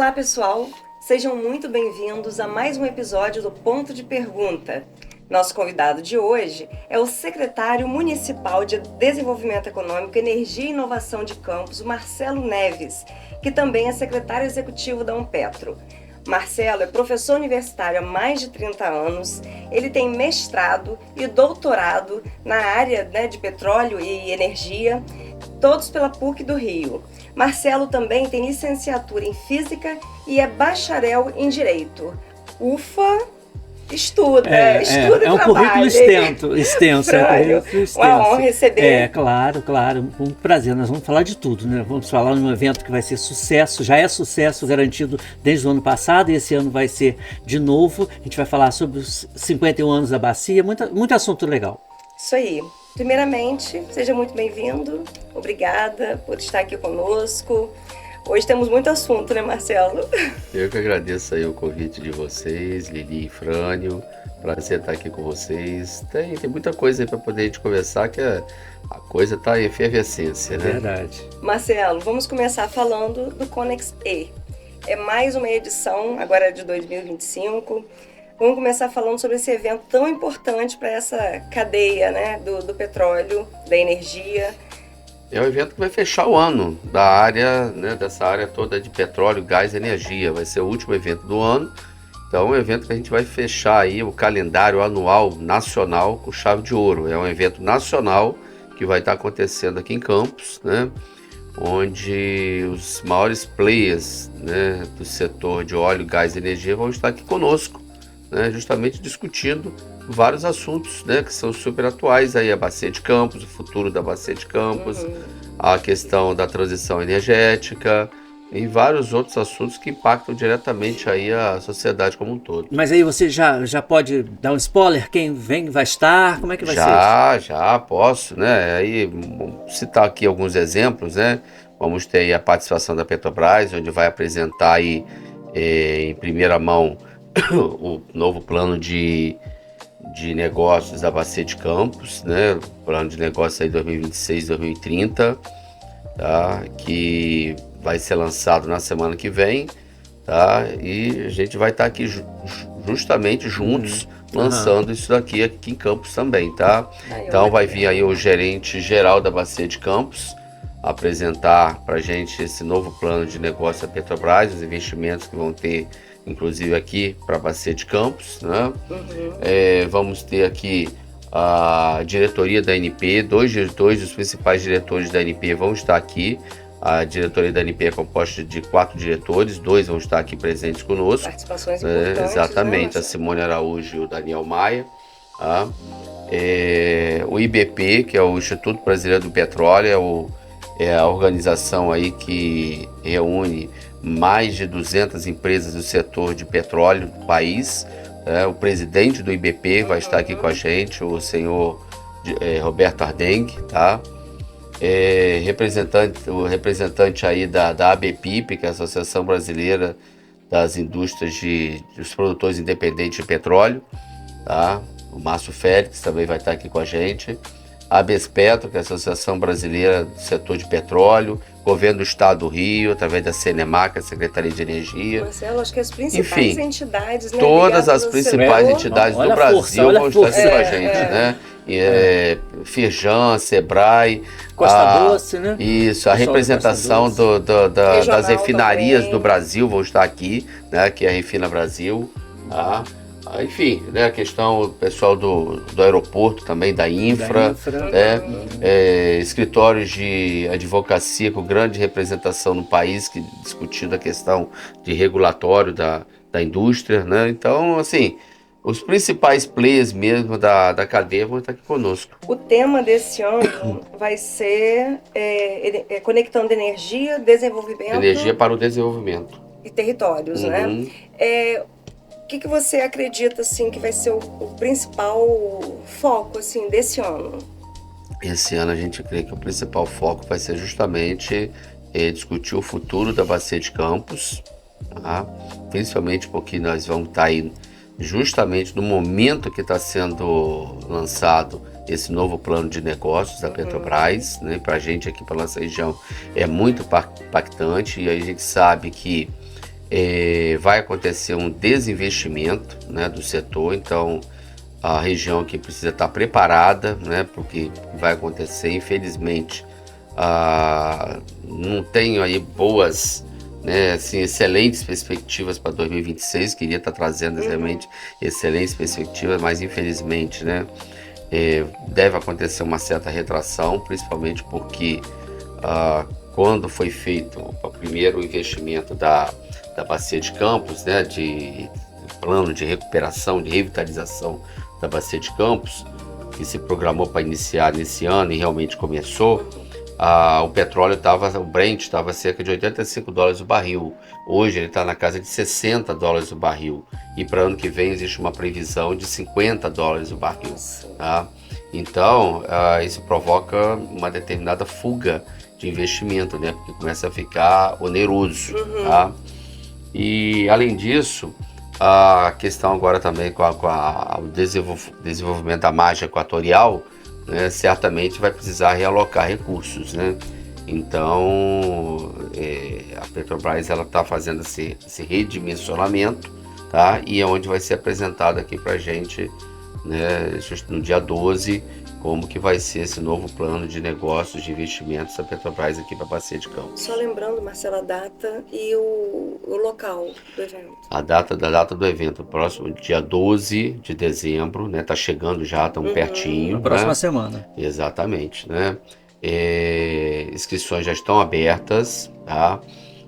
Olá, pessoal! Sejam muito bem-vindos a mais um episódio do Ponto de Pergunta. Nosso convidado de hoje é o secretário municipal de Desenvolvimento Econômico, Energia e Inovação de Campos, Marcelo Neves, que também é secretário executivo da Unpetro. Marcelo é professor universitário há mais de 30 anos, ele tem mestrado e doutorado na área de petróleo e energia, todos pela PUC do Rio. Marcelo também tem licenciatura em Física e é bacharel em Direito. Ufa! Estuda e trabalha. É um currículo extenso. Uma honra receber. Claro. Um prazer. Nós vamos falar de tudo, né? Vamos falar de um evento que vai ser sucesso, já é sucesso garantido desde o ano passado e esse ano vai ser de novo. A gente vai falar sobre os 51 anos da bacia, muito assunto legal. Isso aí. Primeiramente, seja muito bem-vindo. Obrigada por estar aqui conosco. Hoje temos muito assunto, né, Marcelo? Eu que agradeço aí o convite de vocês, Lili e Frânio. Prazer estar aqui com vocês. Tem muita coisa aí para poder a gente conversar, que a coisa está em efervescência, né? Verdade. Marcelo, vamos começar falando do Conex-E. É mais uma edição, agora de 2025. Vamos começar falando sobre esse evento tão importante para essa cadeia, né, do petróleo, da energia. É um evento que vai fechar o ano da área, né, dessa área toda de petróleo, gás e energia. Vai ser o último evento do ano. Então é um evento que a gente vai fechar aí o calendário anual nacional com chave de ouro. É um evento nacional que vai estar acontecendo aqui em Campos, né, onde os maiores players, né, do setor de óleo, gás e energia vão estar aqui conosco, né, justamente discutindo vários assuntos, né, que são super atuais aí, a Bacia de Campos, o futuro da Bacia de Campos, a questão da transição energética e vários outros assuntos que impactam diretamente aí a sociedade como um todo. Mas aí você já pode dar um spoiler? Quem vem vai estar? Como é que vai ser? Já posso, né? Aí vou citar aqui alguns exemplos, né? Vamos ter aí a participação da Petrobras, onde vai apresentar aí em primeira mão o novo plano de negócios da Bacia de Campos, né? Plano de negócios aí 2026-2030, tá? Que vai ser lançado na semana que vem, tá? E a gente vai estar aqui justamente juntos lançando isso daqui aqui em Campos também, tá? Então vai vir aí o gerente geral da Bacia de Campos apresentar para a gente esse novo plano de negócio da Petrobras, os investimentos que vão ter inclusive aqui para a Bacia de Campos, né? Vamos ter aqui a diretoria da ANP, dois dos principais diretores da ANP vão estar aqui. A diretoria da ANP é composta de 4 diretores, 2 vão estar aqui presentes conosco. Participações importantes. Exatamente, né? A Simone Araújo e o Daniel Maia. Tá? O IBP, que é o Instituto Brasileiro do Petróleo, é a organização aí que reúne mais de 200 empresas do setor de petróleo do país. O presidente do IBP vai estar aqui com a gente, o senhor Roberto Ardengue, tá? O representante aí da ABPIP, que é a Associação Brasileira das Indústrias dos Produtores Independentes de Petróleo, tá? O Márcio Félix também vai estar aqui com a gente. A Bespetro, que é a Associação Brasileira do Setor de Petróleo, Governo do Estado do Rio, através da CNEMAC, a Secretaria de Energia. Marcelo, acho que as principais entidades, né, todas as principais entidades do Brasil vão estar aqui com a gente, né? Firjan, Sebrae, Costa Doce, né? Isso, a representação das refinarias também do Brasil vão estar aqui, né? Que é a Refina Brasil, tá? Enfim, né, a questão, o pessoal do aeroporto também, da infra, né, escritórios de advocacia com grande representação no país, que discutindo a questão de regulatório da indústria, né? Então, assim, os principais players mesmo da cadeia vão estar aqui conosco. O tema desse ano vai ser conectando energia, desenvolvimento... Energia para o desenvolvimento. E territórios, né? O que você acredita assim, que vai ser o principal foco assim, desse ano? Esse ano a gente crê que o principal foco vai ser justamente discutir o futuro da Bacia de Campos, tá? Principalmente porque nós vamos estar aí justamente no momento que está sendo lançado esse novo plano de negócios da Petrobras, né? Para a gente aqui, para nossa região, é muito impactante, e a gente sabe que vai acontecer um desinvestimento, né, do setor, então a região aqui precisa estar preparada, né, para o que vai acontecer. Infelizmente, não tenho aí boas, né, assim, excelentes perspectivas para 2026, queria estar trazendo realmente excelentes perspectivas, mas infelizmente, né, deve acontecer uma certa retração, principalmente porque quando foi feito o primeiro investimento da Bacia de Campos, né, de plano de recuperação, de revitalização da Bacia de Campos, que se programou para iniciar nesse ano e realmente começou, o petróleo o Brent estava cerca de $85 o barril. Hoje ele está na casa de $60 o barril. E para ano que vem existe uma previsão de $50 o barril. Tá? Então, isso provoca uma determinada fuga de investimento, né? Porque começa a ficar oneroso. Tá? E além disso, a questão agora também com o desenvolvimento da margem equatorial, né, certamente vai precisar realocar recursos, né? Então, a Petrobras está fazendo esse redimensionamento, tá? E é onde vai ser apresentado aqui para a gente, né, no dia 12, como que vai ser esse novo plano de negócios, de investimentos da Petrobras aqui para a Bacia de Campos. Só lembrando, Marcelo, a data e o local do evento. A data do evento, próximo dia 12 de dezembro, né? Tá chegando já, estamos pertinho. Na próxima né? semana. Exatamente, né? Inscrições já estão abertas, tá?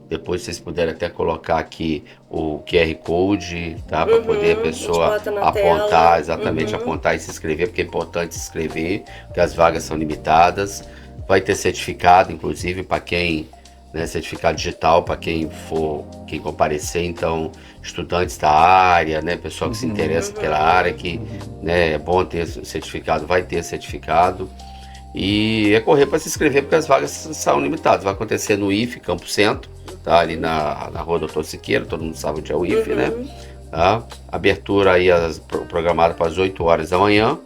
Depois vocês puderem até colocar aqui o QR Code, tá? Para poder a pessoa apontar, exatamente, apontar e se inscrever, porque é importante se inscrever, porque as vagas são limitadas. Vai ter certificado, inclusive, para quem, né, certificado digital para quem comparecer, então estudantes da área, né, pessoal que se interessa pela área, que, né, é bom ter certificado, vai ter certificado. E é correr para se inscrever, porque as vagas são limitadas. Vai acontecer no IFE, Campo Centro, tá? Ali na rua Doutor Siqueira, todo mundo sabe onde é o IFE, né? Tá? Abertura aí programada para as 8 horas da manhã.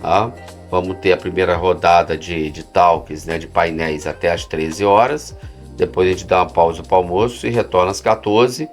Tá? Vamos ter a primeira rodada de talks, né, de painéis até as 13 horas. Depois a gente dá uma pausa para o almoço e retorna às 14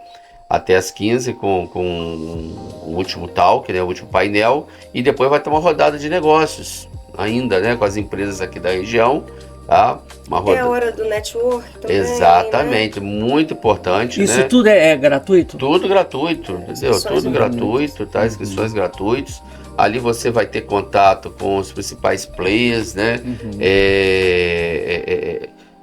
até às 15 com o último talk, né, o último painel. E depois vai ter uma rodada de negócios ainda, né, com as empresas aqui da região, tá? É a hora do network também. Exatamente, né? Muito importante. Isso, né? tudo é gratuito? Tudo gratuito, entendeu? Tudo gratuito, tá? Inscrições gratuitas. Ali você vai ter contato com os principais players, né?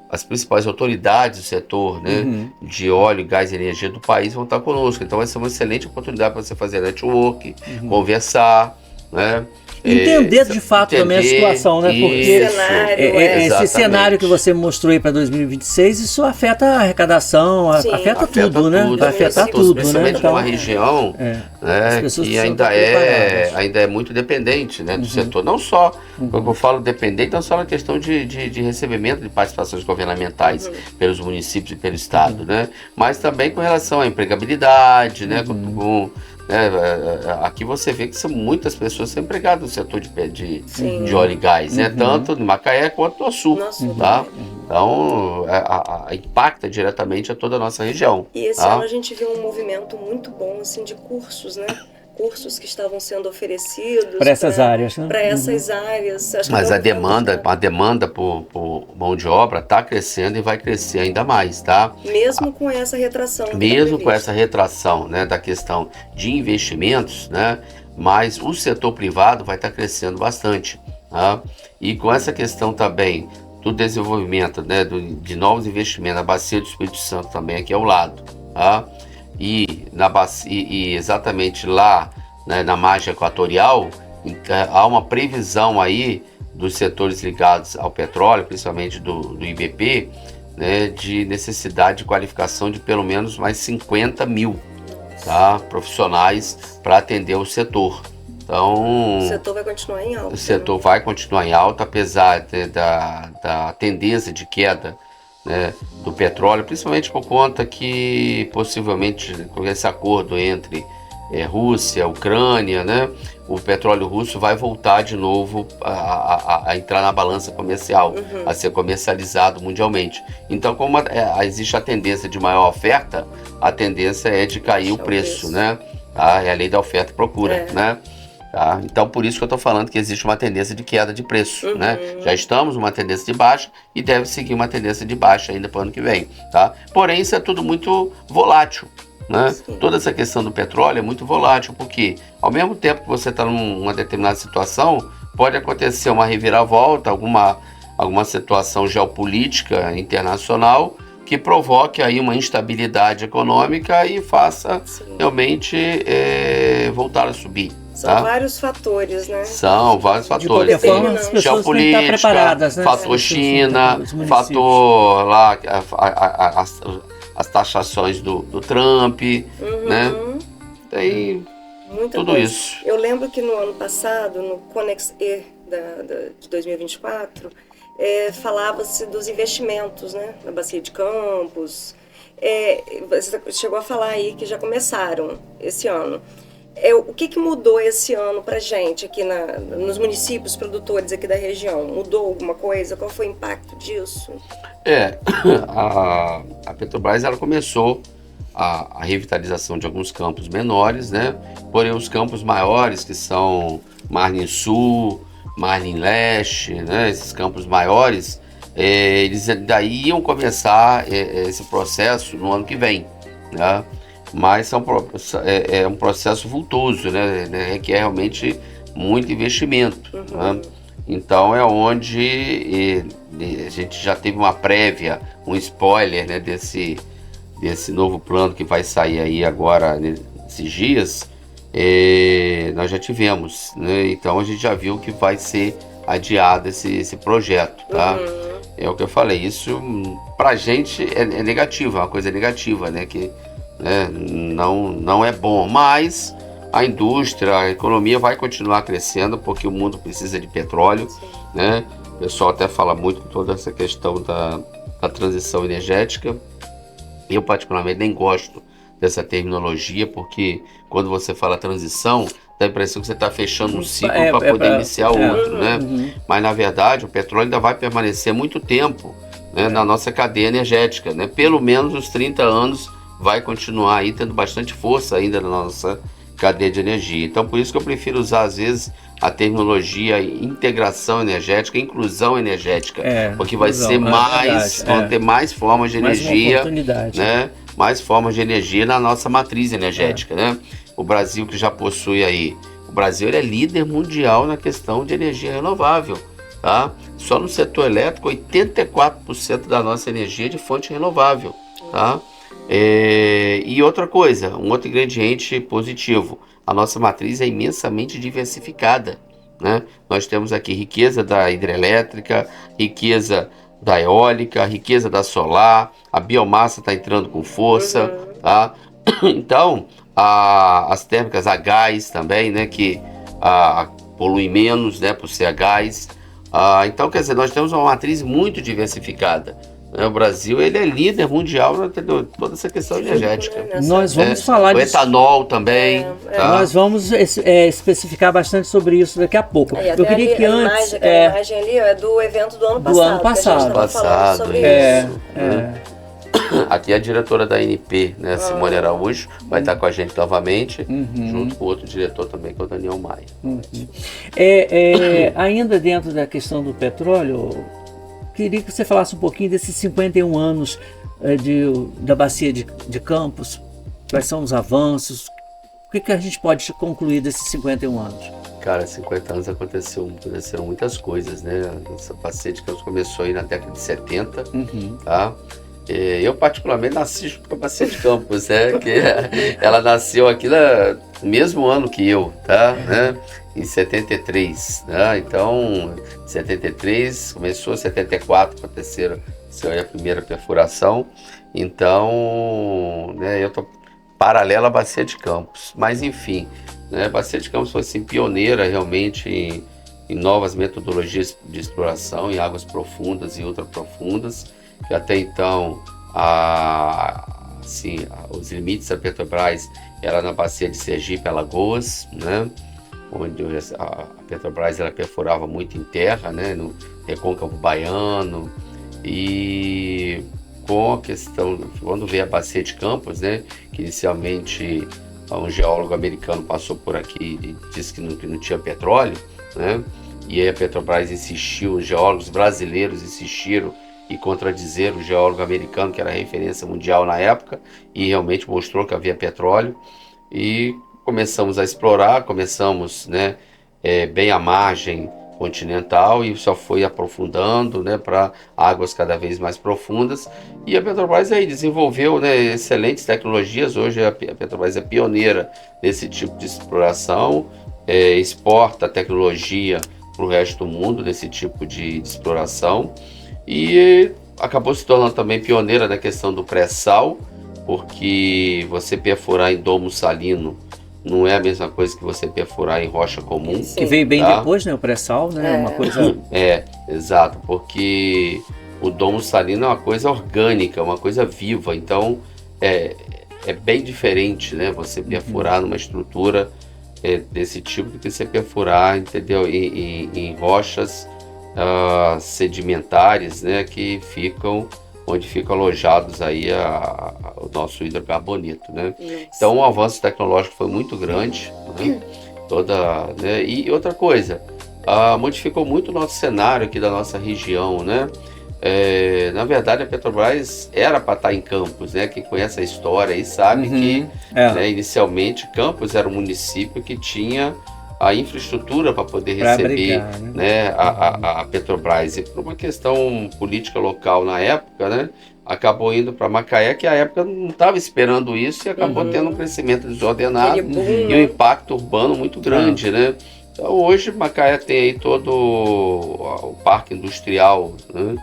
As principais autoridades do setor, né, de óleo, gás e energia do país vão estar conosco. Então vai ser uma excelente oportunidade para você fazer network, conversar, né? Entender de fato também a situação, né? Porque esse cenário que você mostrou aí para 2026, isso afeta a arrecadação, afeta tudo, né? Vai afetar tudo, né? Principalmente numa região, né, que ainda é muito dependente, né, do setor. Não só, quando eu falo dependente, não só na questão de recebimento de participações governamentais pelos municípios e pelo Estado, né? Mas também com relação à empregabilidade, né? Aqui você vê que são muitas pessoas são empregadas no setor de óleo e gás, né? Tanto no Macaé quanto no Sul, tá? Então, impacta diretamente a toda a nossa região. E esse ano a gente viu um movimento muito bom, assim, de cursos, né? Cursos que estavam sendo oferecidos para essas áreas, né? Para essas áreas. Acho Mas a demanda por mão de obra está crescendo e vai crescer ainda mais, tá? Mesmo com essa retração. Mesmo com essa retração, né, da questão de investimentos, né? Mas o setor privado vai estar crescendo bastante, tá? E com essa questão também do desenvolvimento, né, de novos investimentos, a Bacia do Espírito Santo também aqui ao lado, tá? E exatamente lá, né, na margem equatorial, há uma previsão aí dos setores ligados ao petróleo, principalmente do IBP, né, de necessidade de qualificação de pelo menos mais 50 mil, tá, profissionais para atender o setor. Então, o setor vai continuar em alta. O setor vai continuar em alta, apesar da tendência de queda, né, do petróleo, principalmente por conta que possivelmente com esse acordo entre Rússia, Ucrânia, né? O petróleo russo vai voltar de novo a entrar na balança comercial, a ser comercializado mundialmente. Então, como existe a tendência de maior oferta, a tendência é de cair o preço, né? Tá? É a lei da oferta e procura, né? Tá? Então, por isso que eu estou falando que existe uma tendência de queda de preço, né? Já estamos numa tendência de baixa e deve seguir uma tendência de baixa ainda para o ano que vem, tá? Porém, isso é tudo muito volátil, né? Toda essa questão do petróleo é muito volátil, porque ao mesmo tempo que você está numa determinada situação, pode acontecer uma reviravolta, alguma situação geopolítica internacional que provoque aí uma instabilidade econômica e faça realmente voltar a subir. São vários fatores, né? São vários fatores. De qualquer forma, as pessoas têm que estar preparadas, né? Fator China, fator lá, as taxações do Trump, né? Tem tudo isso. Eu lembro que no ano passado, no Conex-E de 2024, falava-se dos investimentos, né? Na Bacia de Campos. Você chegou a falar aí que já começaram esse ano. O que mudou esse ano para a gente aqui nos municípios produtores aqui da região? Mudou alguma coisa? Qual foi o impacto disso? A Petrobras ela começou a revitalização de alguns campos menores, né? Porém, os campos maiores, que são Marlim Sul, Marlim Leste, né? Esses campos maiores, eles daí iam começar esse processo no ano que vem, né? Mas é um processo vultoso, né? Requer realmente muito investimento, né? Então é onde a gente já teve uma prévia, um spoiler, né, desse novo plano que vai sair aí agora nesses dias. Nós já tivemos, né? Então a gente já viu que vai ser adiado esse projeto, tá? É o que eu falei, isso pra gente é negativo, é uma coisa negativa, né? Que não é bom, mas a indústria, a economia vai continuar crescendo porque o mundo precisa de petróleo, né? O pessoal até fala muito com toda essa questão da transição energética. Eu particularmente nem gosto dessa terminologia, porque quando você fala transição, dá a impressão que você está fechando um ciclo para poder iniciar outro, né? Mas na verdade o petróleo ainda vai permanecer muito tempo, né, na nossa cadeia energética, né? Pelo menos uns 30 anos vai continuar aí tendo bastante força ainda na nossa cadeia de energia. Então, por isso que eu prefiro usar, às vezes, a terminologia integração energética, inclusão energética, porque vai ser vão ter mais formas de energia, né? Mais formas de energia na nossa matriz energética, né? O Brasil que já possui aí, o Brasil ele é líder mundial na questão de energia renovável, tá? Só no setor elétrico, 84% da nossa energia é de fonte renovável, tá? E outra coisa, um outro ingrediente positivo, a nossa matriz é imensamente diversificada, né? Nós temos aqui riqueza da hidrelétrica, riqueza da eólica, riqueza da solar, a biomassa está entrando com força, tá? Então, as térmicas a gás também, né? Que poluem menos, né? Por ser a gás. Então, quer dizer, nós temos uma matriz muito diversificada. O Brasil ele é líder mundial na toda essa questão energética. Nós vamos falar disso. O etanol também. Tá? Nós vamos especificar bastante sobre isso daqui a pouco. Eu queria que antes... A imagem ali é do evento do ano passado. Do ano passado. Sobre isso. Aqui a diretora da ANP, né, Simone Araújo, vai estar com a gente novamente, junto com outro diretor também, que é o Daniel Maia. Ainda dentro da questão do petróleo, queria que você falasse um pouquinho desses 51 anos da Bacia de Campos. Quais são os avanços? O que a gente pode concluir desses 51 anos? Cara, 50 anos aconteceram muitas coisas, né? Essa Bacia de Campos começou aí na década de 70, tá? Eu particularmente nasci junto com a Bacia de Campos, né? Que ela nasceu aqui no mesmo ano que eu, tá? Né? Em 73, né? Então, 73, começou em 74, aconteceu a primeira perfuração. Então, né, eu tô paralela à Bacia de Campos. Mas, enfim, né, a Bacia de Campos foi assim, pioneira realmente em novas metodologias de exploração em águas profundas e ultraprofundas, que até então as sim, os limites da Petrobras era na bacia de Sergipe, Alagoas, né? Onde a Petrobras ela perfurava muito em terra, né? No Recôncavo Baiano, e com a questão, quando veio a bacia de Campos, né? Que inicialmente um geólogo americano passou por aqui e disse que não tinha petróleo, né? E aí a Petrobras insistiu, os geólogos brasileiros insistiram e contradizeram o geólogo americano, que era referência mundial na época, e realmente mostrou que havia petróleo. E começamos a explorar, começamos, né, bem à margem continental e só foi aprofundando, né, para águas cada vez mais profundas. E a Petrobras aí desenvolveu, né, excelentes tecnologias. Hoje a Petrobras é pioneira nesse tipo de exploração, exporta tecnologia para o resto do mundo nesse tipo de exploração, e acabou se tornando também pioneira na questão do pré-sal, porque você perfurar em domo salino não é a mesma coisa que você perfurar em rocha comum. Que veio bem depois, né? O pré-sal, né? Uma coisa... Exato, porque o domo salino é uma coisa orgânica, uma coisa viva, então é bem diferente, né? Você perfurar numa estrutura desse tipo do que você perfurar, entendeu? Em rochas sedimentares, né? Que ficam onde ficam alojados aí o nosso hidrocarboneto, né? Então o avanço tecnológico foi muito grande, né? Né? E outra coisa, modificou muito o nosso cenário aqui da nossa região, né? Na verdade a Petrobras era para estar em Campos, né? Quem conhece a história aí sabe que né, inicialmente Campos era um município que tinha a infraestrutura para poder receber né, a Petrobras, e por uma questão política local na época, né, acabou indo para Macaé, que a época não estava esperando isso, e acabou tendo um crescimento desordenado e um impacto urbano muito grande, né? Então hoje Macaé tem aí todo o parque industrial, né,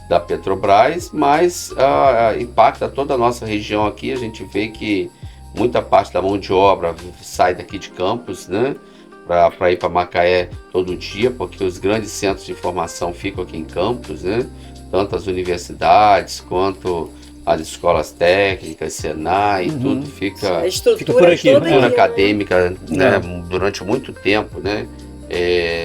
da Petrobras, mas impacta toda a nossa região aqui. A gente vê que muita parte da mão de obra sai daqui de Campos, né, para ir para Macaé todo dia, porque os grandes centros de formação ficam aqui em Campos, né? Tanto as universidades quanto as escolas técnicas, Senai, tudo fica a estrutura por aqui, toda acadêmica, né? Durante muito tempo, né?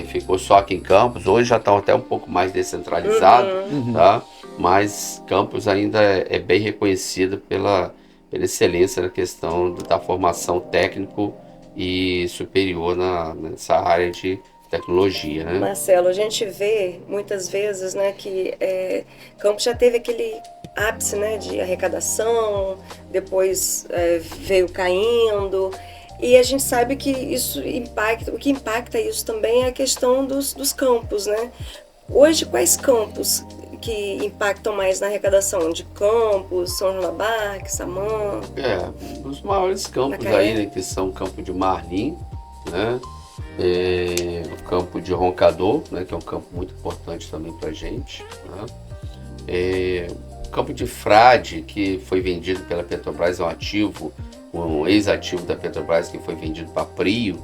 Ficou só aqui em Campos. Hoje já está até um pouco mais descentralizado, tá? Mas Campos ainda é bem reconhecido pela excelência na questão da formação técnico e superior nessa área de tecnologia, né? Marcelo, a gente vê muitas vezes, né, que Campos já teve aquele ápice, né, de arrecadação, depois veio caindo, e a gente sabe que isso impacta, o que impacta isso também é a questão dos campos, né? Hoje, quais campos que impactam mais na arrecadação? De Campos, São João da Barra, Samã? Os maiores campos aí, né, que são o campo de Marlim, né, o campo de Roncador, né, que é um campo muito importante também para a gente, né, o campo de Frade, que foi vendido pela Petrobras, é um ativo, um ex-ativo da Petrobras que foi vendido para Prio,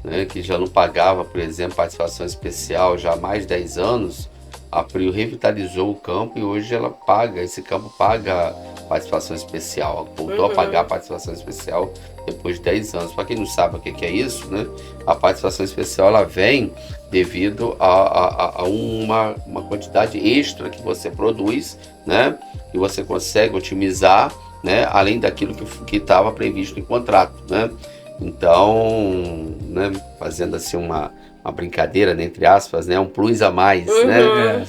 né, que já não pagava, por exemplo, participação especial já há mais de 10 anos. A Prio revitalizou o campo e hoje esse campo paga participação especial, voltou a pagar participação especial depois de 10 anos. Para quem não sabe o que é isso, né? A participação especial ela vem devido a uma quantidade extra que você produz, né? Que você consegue otimizar, né? Além daquilo que estava previsto em contrato, né? Então, né? Fazendo assim uma brincadeira, né, entre aspas, né, um plus a mais, né,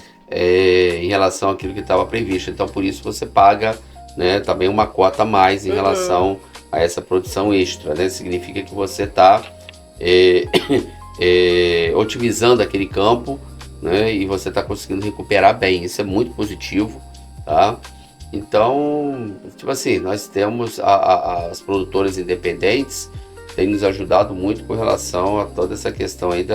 em relação àquilo que estava previsto. Então, por isso você paga, né, também uma cota a mais em relação a essa produção extra, né? Significa que você está otimizando aquele campo, né, e você está conseguindo recuperar bem. Isso é muito positivo, tá? Então, tipo assim, nós temos as produtoras independentes tem nos ajudado muito com relação a toda essa questão aí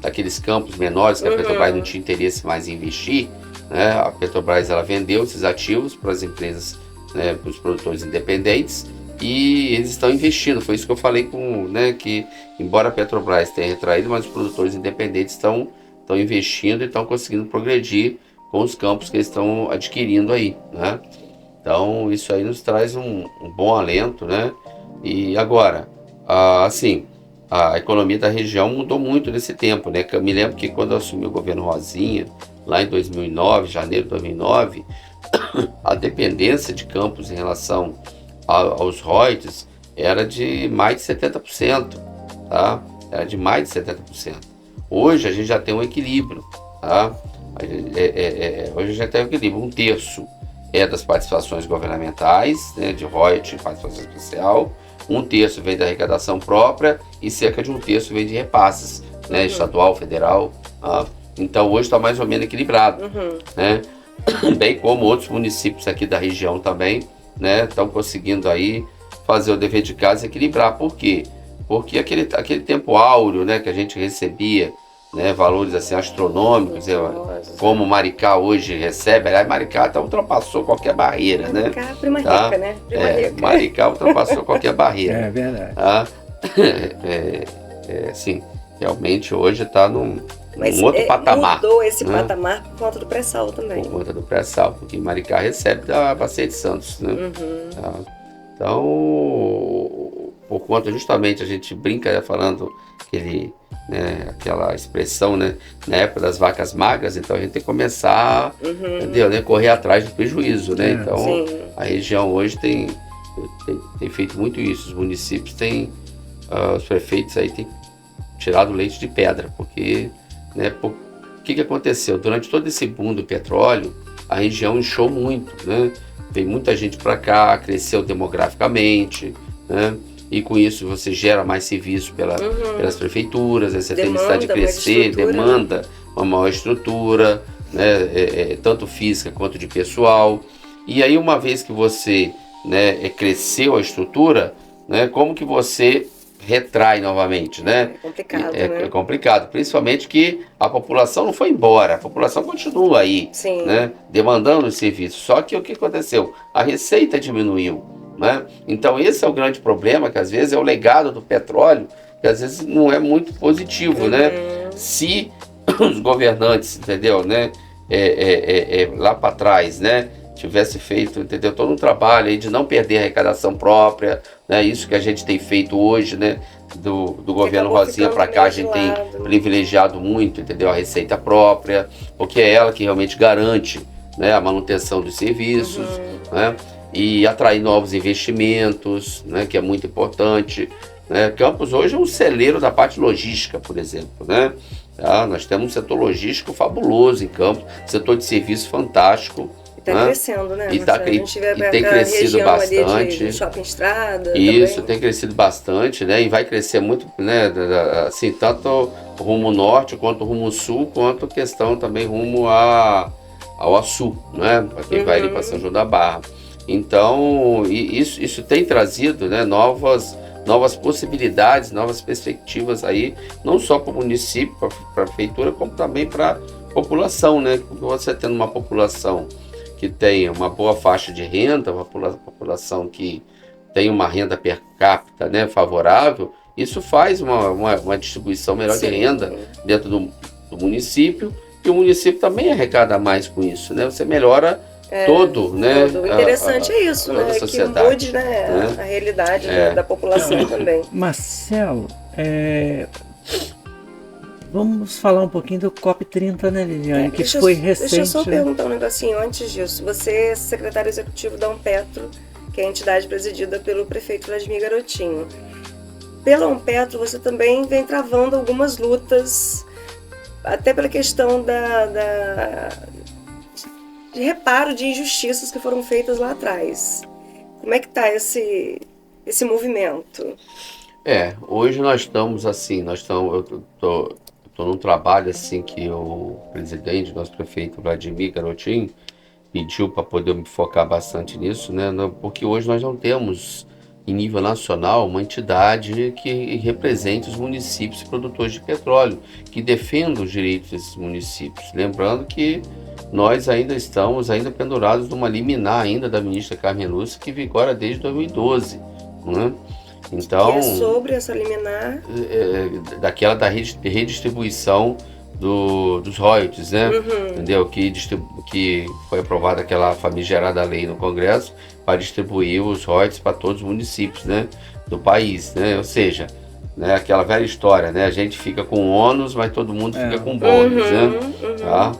daqueles campos menores que a Petrobras não tinha interesse mais em investir, né? A Petrobras ela vendeu esses ativos para as empresas, né, para os produtores independentes, e eles estão investindo. Foi isso que eu falei né, que embora a Petrobras tenha retraído, mas os produtores independentes estão investindo e estão conseguindo progredir com os campos que eles estão adquirindo aí, né? Então, isso aí nos traz um bom alento, né? E agora, assim, a economia da região mudou muito nesse tempo, né? Eu me lembro que quando eu assumi o governo Rosinha, lá em 2009, janeiro de 2009, a dependência de Campos em relação aos royalties era de mais de 70%, tá? Era de mais de 70%. Hoje a gente já tem um equilíbrio, tá? Hoje a gente já tem um equilíbrio, um terço é das participações governamentais, né, de royalties e participação especial, um terço vem da arrecadação própria e cerca de um terço vem de repasses, né, estadual, federal. Tá? Então hoje está mais ou menos equilibrado, né? Bem como outros municípios aqui da região também, né, estão conseguindo aí fazer o dever de casa e equilibrar. Por quê? Porque aquele tempo áureo, né, que a gente recebia, né, valores assim astronômicos, como Maricá hoje recebe, aliás, Maricá até ultrapassou qualquer barreira, Maricá, né? prima tá? rica, né? Prima rica. Maricá ultrapassou qualquer barreira. É verdade. Tá? Sim, realmente hoje está num outro patamar. Mudou esse patamar por conta do pré-sal também. Por conta do pré-sal, porque Maricá recebe da Bacia de Santos, né? Tá? Então, por conta justamente, a gente brinca falando aquela expressão, né, na época das vacas magras, então a gente tem que começar, entendeu, né, correr atrás do prejuízo, né? Então, sim. A região hoje tem feito muito isso, os municípios os prefeitos aí têm tirado leite de pedra, porque, né, o que aconteceu? Durante todo esse boom do petróleo, a região inchou muito, né? Veio muita gente para cá, cresceu demograficamente, né? E com isso você gera mais serviço pelas prefeituras, aí você tem necessidade de crescer, demanda uma maior estrutura, né? Tanto física quanto de pessoal. E aí uma vez que você, né, cresceu a estrutura, né, como que você retrai novamente, né? É complicado, né? É complicado, principalmente que a população não foi embora, a população continua aí, sim, né, demandando os serviços. Só que o que aconteceu? A receita diminuiu, né? Então esse é o grande problema, que às vezes é o legado do petróleo, que às vezes não é muito positivo, né? Se os governantes, entendeu, né, lá para trás, né, tivesse feito, entendeu, todo um trabalho aí de não perder a arrecadação própria, né, isso que a gente tem feito hoje, né, do governo Rosinha para cá, a gente tem privilegiado muito, entendeu, a receita própria, porque é ela que realmente garante, né, a manutenção dos serviços, né, e atrair novos investimentos, né, que é muito importante, né. Campos hoje é um celeiro da parte logística, por exemplo, né. Nós temos um setor logístico fabuloso em Campos, setor de serviço fantástico. Está crescendo, né? E tem crescido bastante. De Shopping Estrada. Isso, também. Tem crescido bastante, né? E vai crescer muito, né? Assim, tanto rumo norte, quanto rumo sul, quanto questão também rumo ao Açu, né? Para quem vai ali para São João da Barra. Então, isso tem trazido, né, novas possibilidades, novas perspectivas aí, não só para o município, para a prefeitura, como também para a população, né? Porque você tendo uma população que tem uma boa faixa de renda, uma população que tem uma renda per capita, né, favorável, isso faz uma distribuição melhor de renda dentro do município, e o município também arrecada mais com isso, né? Você melhora todo, né? O interessante é isso, né? Que mude, né, a realidade da população também. Marcelo, vamos falar um pouquinho do COP30, né, Liliane? Que foi recente. Deixa eu só perguntar um negocinho antes disso. Você é secretário executivo da Umpetro, que é a entidade presidida pelo prefeito Vladimir Garotinho. Pela Umpetro, você também vem travando algumas lutas, até pela questão de reparo de injustiças que foram feitas lá atrás. Como é que está esse movimento? Hoje nós estamos assim, eu estou num trabalho assim que o presidente, nosso prefeito Vladimir Garotinho, pediu para poder me focar bastante nisso, né? Porque hoje nós não temos, em nível nacional, uma entidade que represente os municípios produtores de petróleo, que defenda os direitos desses municípios. Lembrando que nós ainda estamos pendurados numa liminar ainda da ministra Carmen Lúcia, que vigora desde 2012, né? Então, que é sobre essa liminar? Daquela da redistribuição dos royalties, né? Entendeu? Que foi aprovada aquela famigerada lei no Congresso para distribuir os royalties para todos os municípios, né, do país, né? Ou seja, né, aquela velha história, né? A gente fica com ônus, mas todo mundo fica com bônus, né? Tá?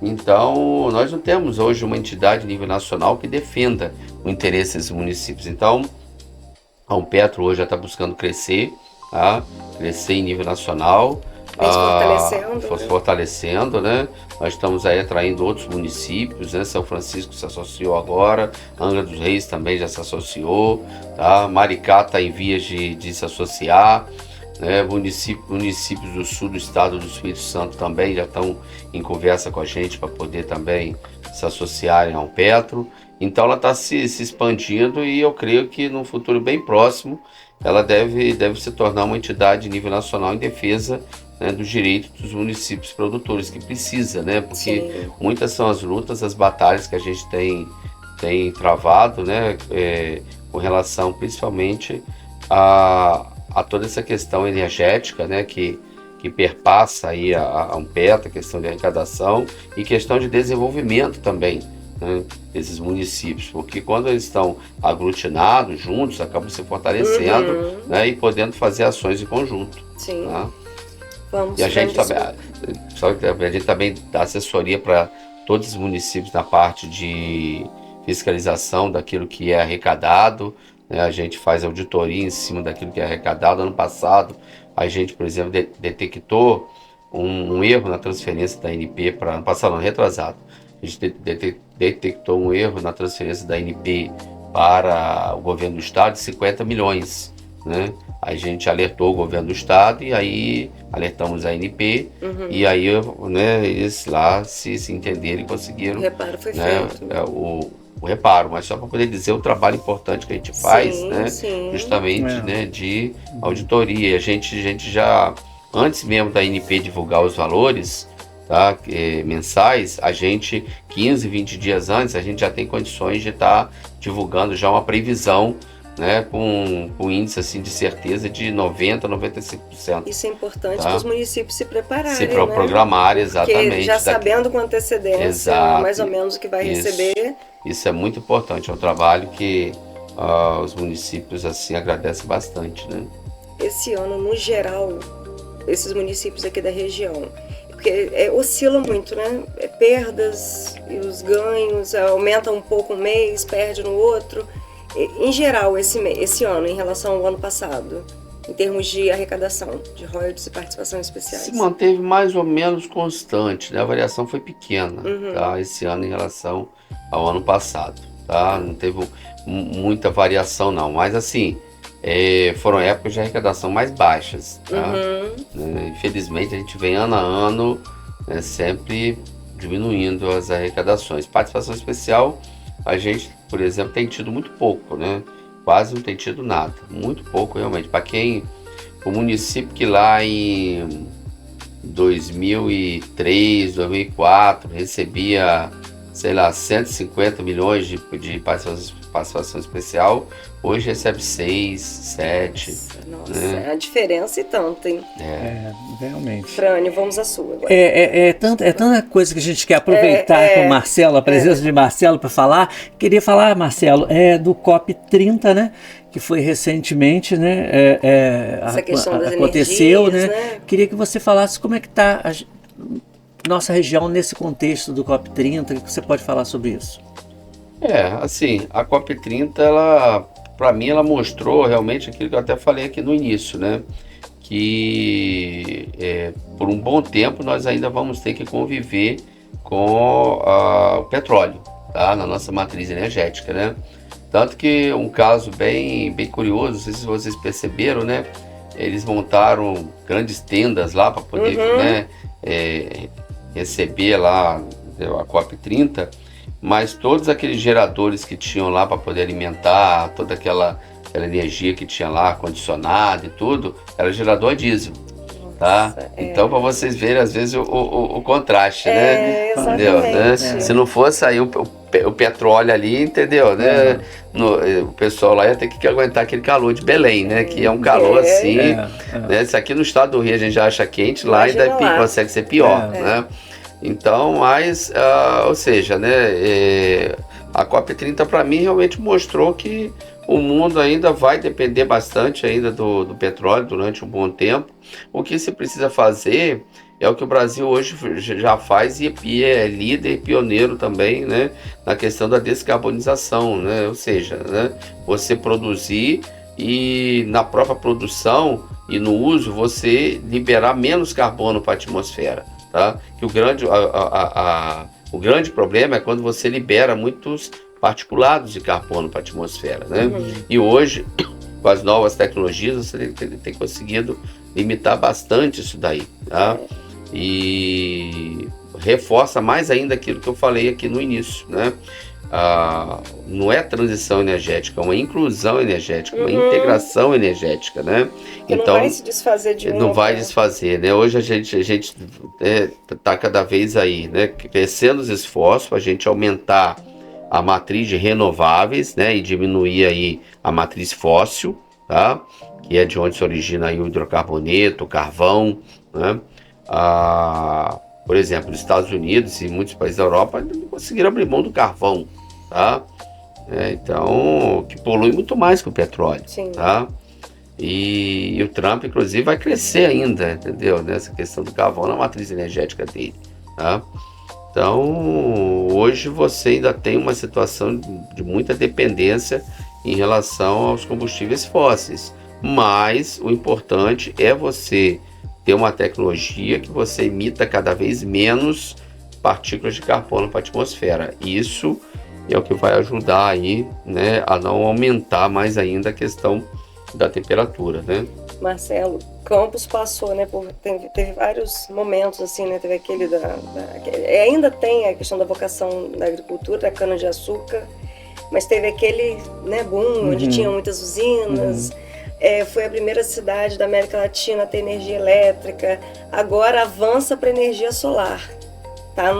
Então, nós não temos hoje uma entidade a nível nacional que defenda o interesse desses municípios. Então, a Unpetro hoje já está buscando crescer, tá? Crescer em nível nacional. Fortalecendo, né? Nós estamos aí atraindo outros municípios, né? São Francisco se associou agora, Angra dos Reis também já se associou, tá? Maricá está em vias de se associar, né? Municípios do sul do estado do Espírito Santo também já estão em conversa com a gente para poder também se associarem ao Petro. Então ela está se expandindo e eu creio que no futuro bem próximo ela deve se tornar uma entidade de nível nacional em defesa, né, dos direitos dos municípios produtores, que precisa, né? Porque muitas são as lutas, as batalhas que a gente tem travado, né? Com relação principalmente a toda essa questão energética, né? Que perpassa aí a Unpetro, a questão de arrecadação e questão de desenvolvimento também, né, desses municípios, porque quando eles estão aglutinados, juntos, acabam se fortalecendo, né, e podendo fazer ações em conjunto. Sim. Tá? Vamos, e a gente também dá assessoria para todos os municípios na parte de fiscalização daquilo que é arrecadado, né? A gente faz auditoria em cima daquilo que é arrecadado. Ano passado, a gente, por exemplo, detectou um erro na transferência da ANP para ano passado, ano retrasado. A gente detectou um erro na transferência da ANP para o governo do estado de 50 milhões, né? A gente alertou o governo do estado e aí alertamos a ANP e aí, né, eles lá se entenderam e conseguiram, o reparo foi, né, feito. O reparo, mas só para poder dizer o trabalho importante que a gente faz, né, sim. justamente, né, de auditoria. A gente já, antes mesmo da ANP divulgar os valores, tá, mensais, a gente, 15, 20 dias antes, a gente já tem condições de estar divulgando já uma previsão, né, com índice assim, de certeza de 90%, 95%. Isso é importante, tá? para os municípios se prepararem, se programarem, exatamente. Porque já sabendo com antecedência, mais ou menos o que vai receber. Isso é muito importante, é um trabalho que os municípios assim agradecem bastante, né? Esse ano, no geral, esses municípios aqui da região, porque oscila muito, né? Perdas e os ganhos, aumenta um pouco um mês, perde no outro. Em geral, esse ano, em relação ao ano passado, em termos de arrecadação, de royalties e participação especiais? Se manteve mais ou menos constante, né? A variação foi pequena, tá? Esse ano em relação ao ano passado, tá? Não teve muita variação não, mas assim, foram épocas de arrecadação mais baixas, tá? Infelizmente a gente vem ano a ano, né, sempre diminuindo as arrecadações. Participação especial, a gente, por exemplo, tem tido muito pouco, né? Quase não tem tido nada, muito pouco realmente. Para o município que lá em 2003, 2004 recebia, sei lá, 150 milhões de participação especial, hoje recebe 6, 7. Nossa, né? É a diferença e tanto, hein? Realmente. Frane, vamos à sua agora. Tanta coisa que a gente quer aproveitar com o Marcelo, a presença de Marcelo para falar. Queria falar, Marcelo, do COP30, né? Que foi recentemente, né? Essa questão das aconteceu, energias, né? Queria que você falasse como é que está a nossa região nesse contexto do COP30, o que você pode falar sobre isso? Assim, a COP30, ela, para mim, ela mostrou realmente aquilo que eu até falei aqui no início, né? Que por um bom tempo nós ainda vamos ter que conviver com o petróleo, tá? Na nossa matriz energética, né? Tanto que um caso bem curioso, não sei se vocês perceberam, né? Eles montaram grandes tendas lá para poder, né, receber lá a COP30, mas todos aqueles geradores que tinham lá para poder alimentar toda aquela energia que tinha lá, condicionado e tudo, era gerador a diesel, Tá? Então, para vocês verem, às vezes, o contraste, né? Entendeu? Né? Se não fosse aí o petróleo ali, entendeu? Né? O pessoal lá ia ter que aguentar aquele calor de Belém, né? Que é um calor assim. Né? Se aqui no estado do Rio a gente já acha quente, lá ainda consegue ser pior, né? Então, mas, ou seja, né? A COP30 para mim realmente mostrou que o mundo ainda vai depender bastante ainda do petróleo durante um bom tempo. O que se precisa fazer é o que o Brasil hoje já faz e é líder e pioneiro também, né, na questão da descarbonização, né? Ou seja, né, você produzir e na própria produção e no uso você liberar menos carbono para a atmosfera, tá? Que o grande problema é quando você libera muitos particulados de carbono para a atmosfera, né? E hoje, com as novas tecnologias, você tem conseguido limitar bastante isso daí, tá? E reforça mais ainda aquilo que eu falei aqui no início, né? Não é transição energética, é uma inclusão energética, uma integração energética, né? Que então, não vai se desfazer de não vai desfazer, né? Hoje a gente está cada vez aí, né? Crescendo os esforços para a gente aumentar a matriz de renováveis, né? E diminuir aí a matriz fóssil, tá? Que é de onde se origina aí o hidrocarboneto, o carvão, né? Por exemplo, os Estados Unidos e muitos países da Europa não conseguiram abrir mão do carvão, tá? Então, que polui muito mais que o petróleo. Sim. Tá? E o Trump, inclusive, vai crescer ainda, entendeu? Nessa questão do carvão na matriz energética dele, tá? Então, hoje você ainda tem uma situação de muita dependência em relação aos combustíveis fósseis, mas o importante é você ter uma tecnologia que você emita cada vez menos partículas de carbono para a atmosfera. Isso é o que vai ajudar aí, né, a não aumentar mais ainda a questão da temperatura, né? Marcelo, Campos passou, né, teve vários momentos assim, né, teve aquele ainda tem a questão da vocação da agricultura, da cana-de-açúcar, mas teve aquele, né, boom, onde tinha muitas usinas. Foi a primeira cidade da América Latina a ter energia elétrica. Agora avança para energia solar. Está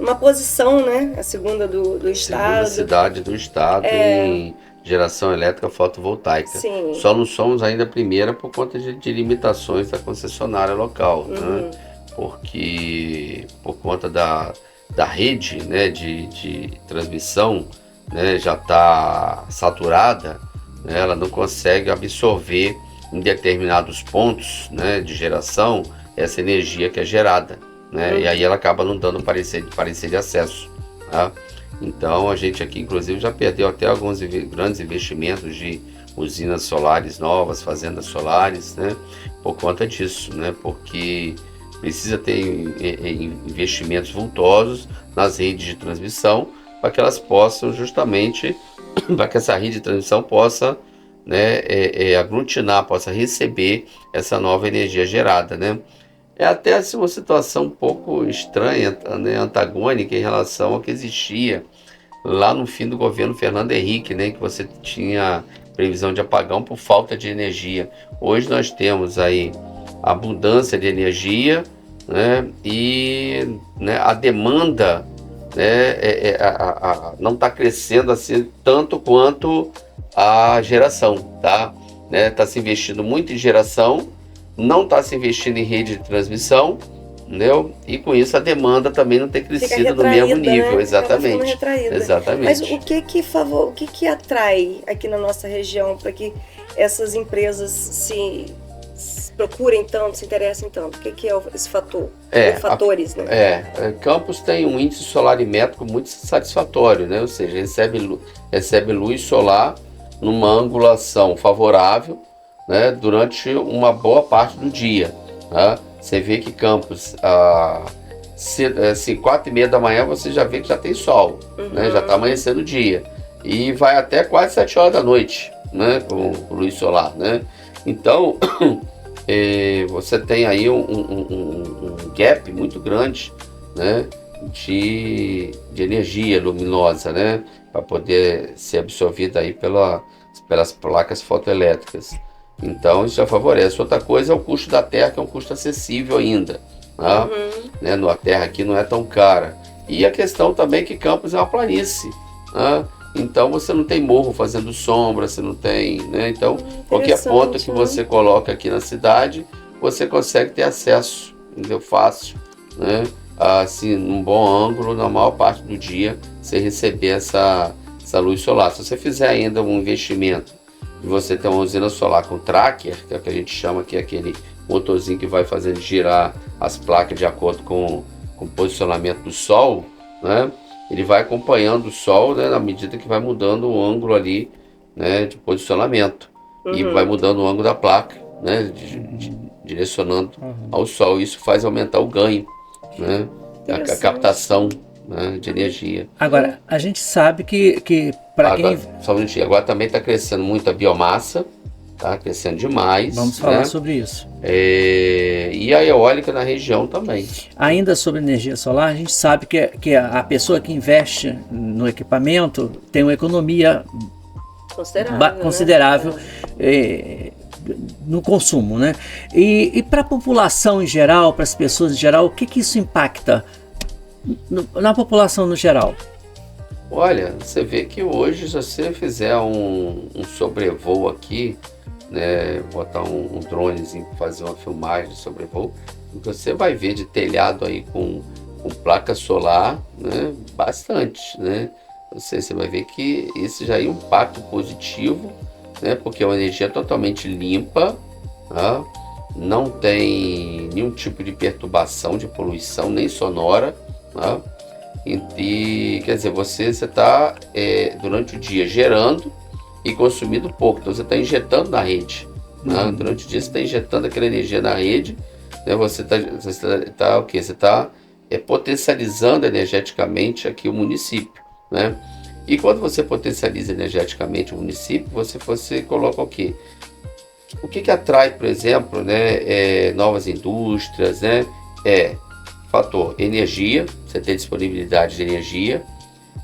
numa posição, né? A segunda do estado. Segunda cidade do estado em geração elétrica fotovoltaica. Sim. Só não somos ainda a primeira por conta de limitações da concessionária local, né? Porque por conta da rede, né, de transmissão, né, já está saturada, né, ela não consegue absorver em determinados pontos, né, de geração essa energia que é gerada, né, e aí ela acaba não dando parecer de acesso, tá? Então a gente aqui inclusive já perdeu até alguns grandes investimentos de usinas solares novas, fazendas solares, né, por conta disso, né, porque precisa ter investimentos vultosos nas redes de transmissão para que elas possam justamente, para que essa rede de transmissão possa, né, aglutinar, possa receber essa nova energia gerada, né? É até assim, uma situação um pouco estranha, né, antagônica em relação ao que existia lá no fim do governo Fernando Henrique, né, que você tinha previsão de apagão por falta de energia. Hoje nós temos aí abundância de energia, né, e, né, a demanda, né, não está crescendo assim tanto quanto a geração, tá? Né, tá se investindo muito em geração, não está se investindo em rede de transmissão, entendeu? E com isso a demanda também não tem crescido no mesmo nível, né? Exatamente. Exatamente. Mas o que atrai aqui na nossa região para que essas empresas se procurem tanto, se interessem tanto? O que é esse fator? Fatores, né? Campos tem um índice solarimétrico muito satisfatório, né? Ou seja, recebe luz solar numa angulação favorável, né, durante uma boa parte do dia, né? Você vê que Campos, 4h30 da manhã, você já vê que já tem sol, né? Já está amanhecendo o dia. E vai até quase 7 horas da noite, né, com luz solar, né? Então, você tem aí um gap muito grande, né, de energia luminosa, né, para poder ser absorvida aí pelas placas fotoelétricas. Então isso já favorece. Outra coisa é o custo da terra, que é um custo acessível ainda. Tá? Né? A terra aqui não é tão cara. E a questão também é que Campos é uma planície. Tá? Então você não tem morro fazendo sombra, você não tem, né? Então qualquer ponto que você coloca aqui na cidade, você consegue ter acesso, entendeu? Fácil, né? Assim, num bom ângulo, na maior parte do dia, você receber essa luz solar. Se você fizer ainda um investimento e você tem uma usina solar com tracker, que é o que a gente chama aqui, aquele motorzinho que vai fazendo girar as placas de acordo com o posicionamento do sol, né? Ele vai acompanhando o sol, né, na medida que vai mudando o ângulo ali, né, de posicionamento. E vai mudando o ângulo da placa, né, direcionando ao sol. Isso faz aumentar o ganho, né, a captação, né, de energia. Agora, a gente sabe que para quem... Só um minutinho. Agora também está crescendo muito a biomassa, está crescendo demais. Vamos falar sobre isso. E a eólica na região também. Ainda sobre energia solar, a gente sabe que a pessoa que investe no equipamento tem uma economia considerável, né? No consumo, né? E para a população em geral, para as pessoas em geral, o que isso impacta na população no geral? Olha, você vê que hoje, se você fizer um sobrevoo aqui, né, botar um dronezinho para fazer uma filmagem de sobrevoo, você vai ver de telhado aí com placa solar, né, bastante, né? Você vai ver que esse já é um impacto positivo, né, porque é uma energia totalmente limpa, tá? Não tem nenhum tipo de perturbação, de poluição, nem sonora, tá? E quer dizer, você está durante o dia gerando e consumindo pouco, então você está injetando na rede, né? Durante o dia você está injetando aquela energia na rede, né? Você está o quê? Você está potencializando energeticamente aqui o município, né? E quando você potencializa energeticamente o município, você coloca o quê? O que atrai, por exemplo, né, novas indústrias, né? Fator energia, você tem disponibilidade de energia,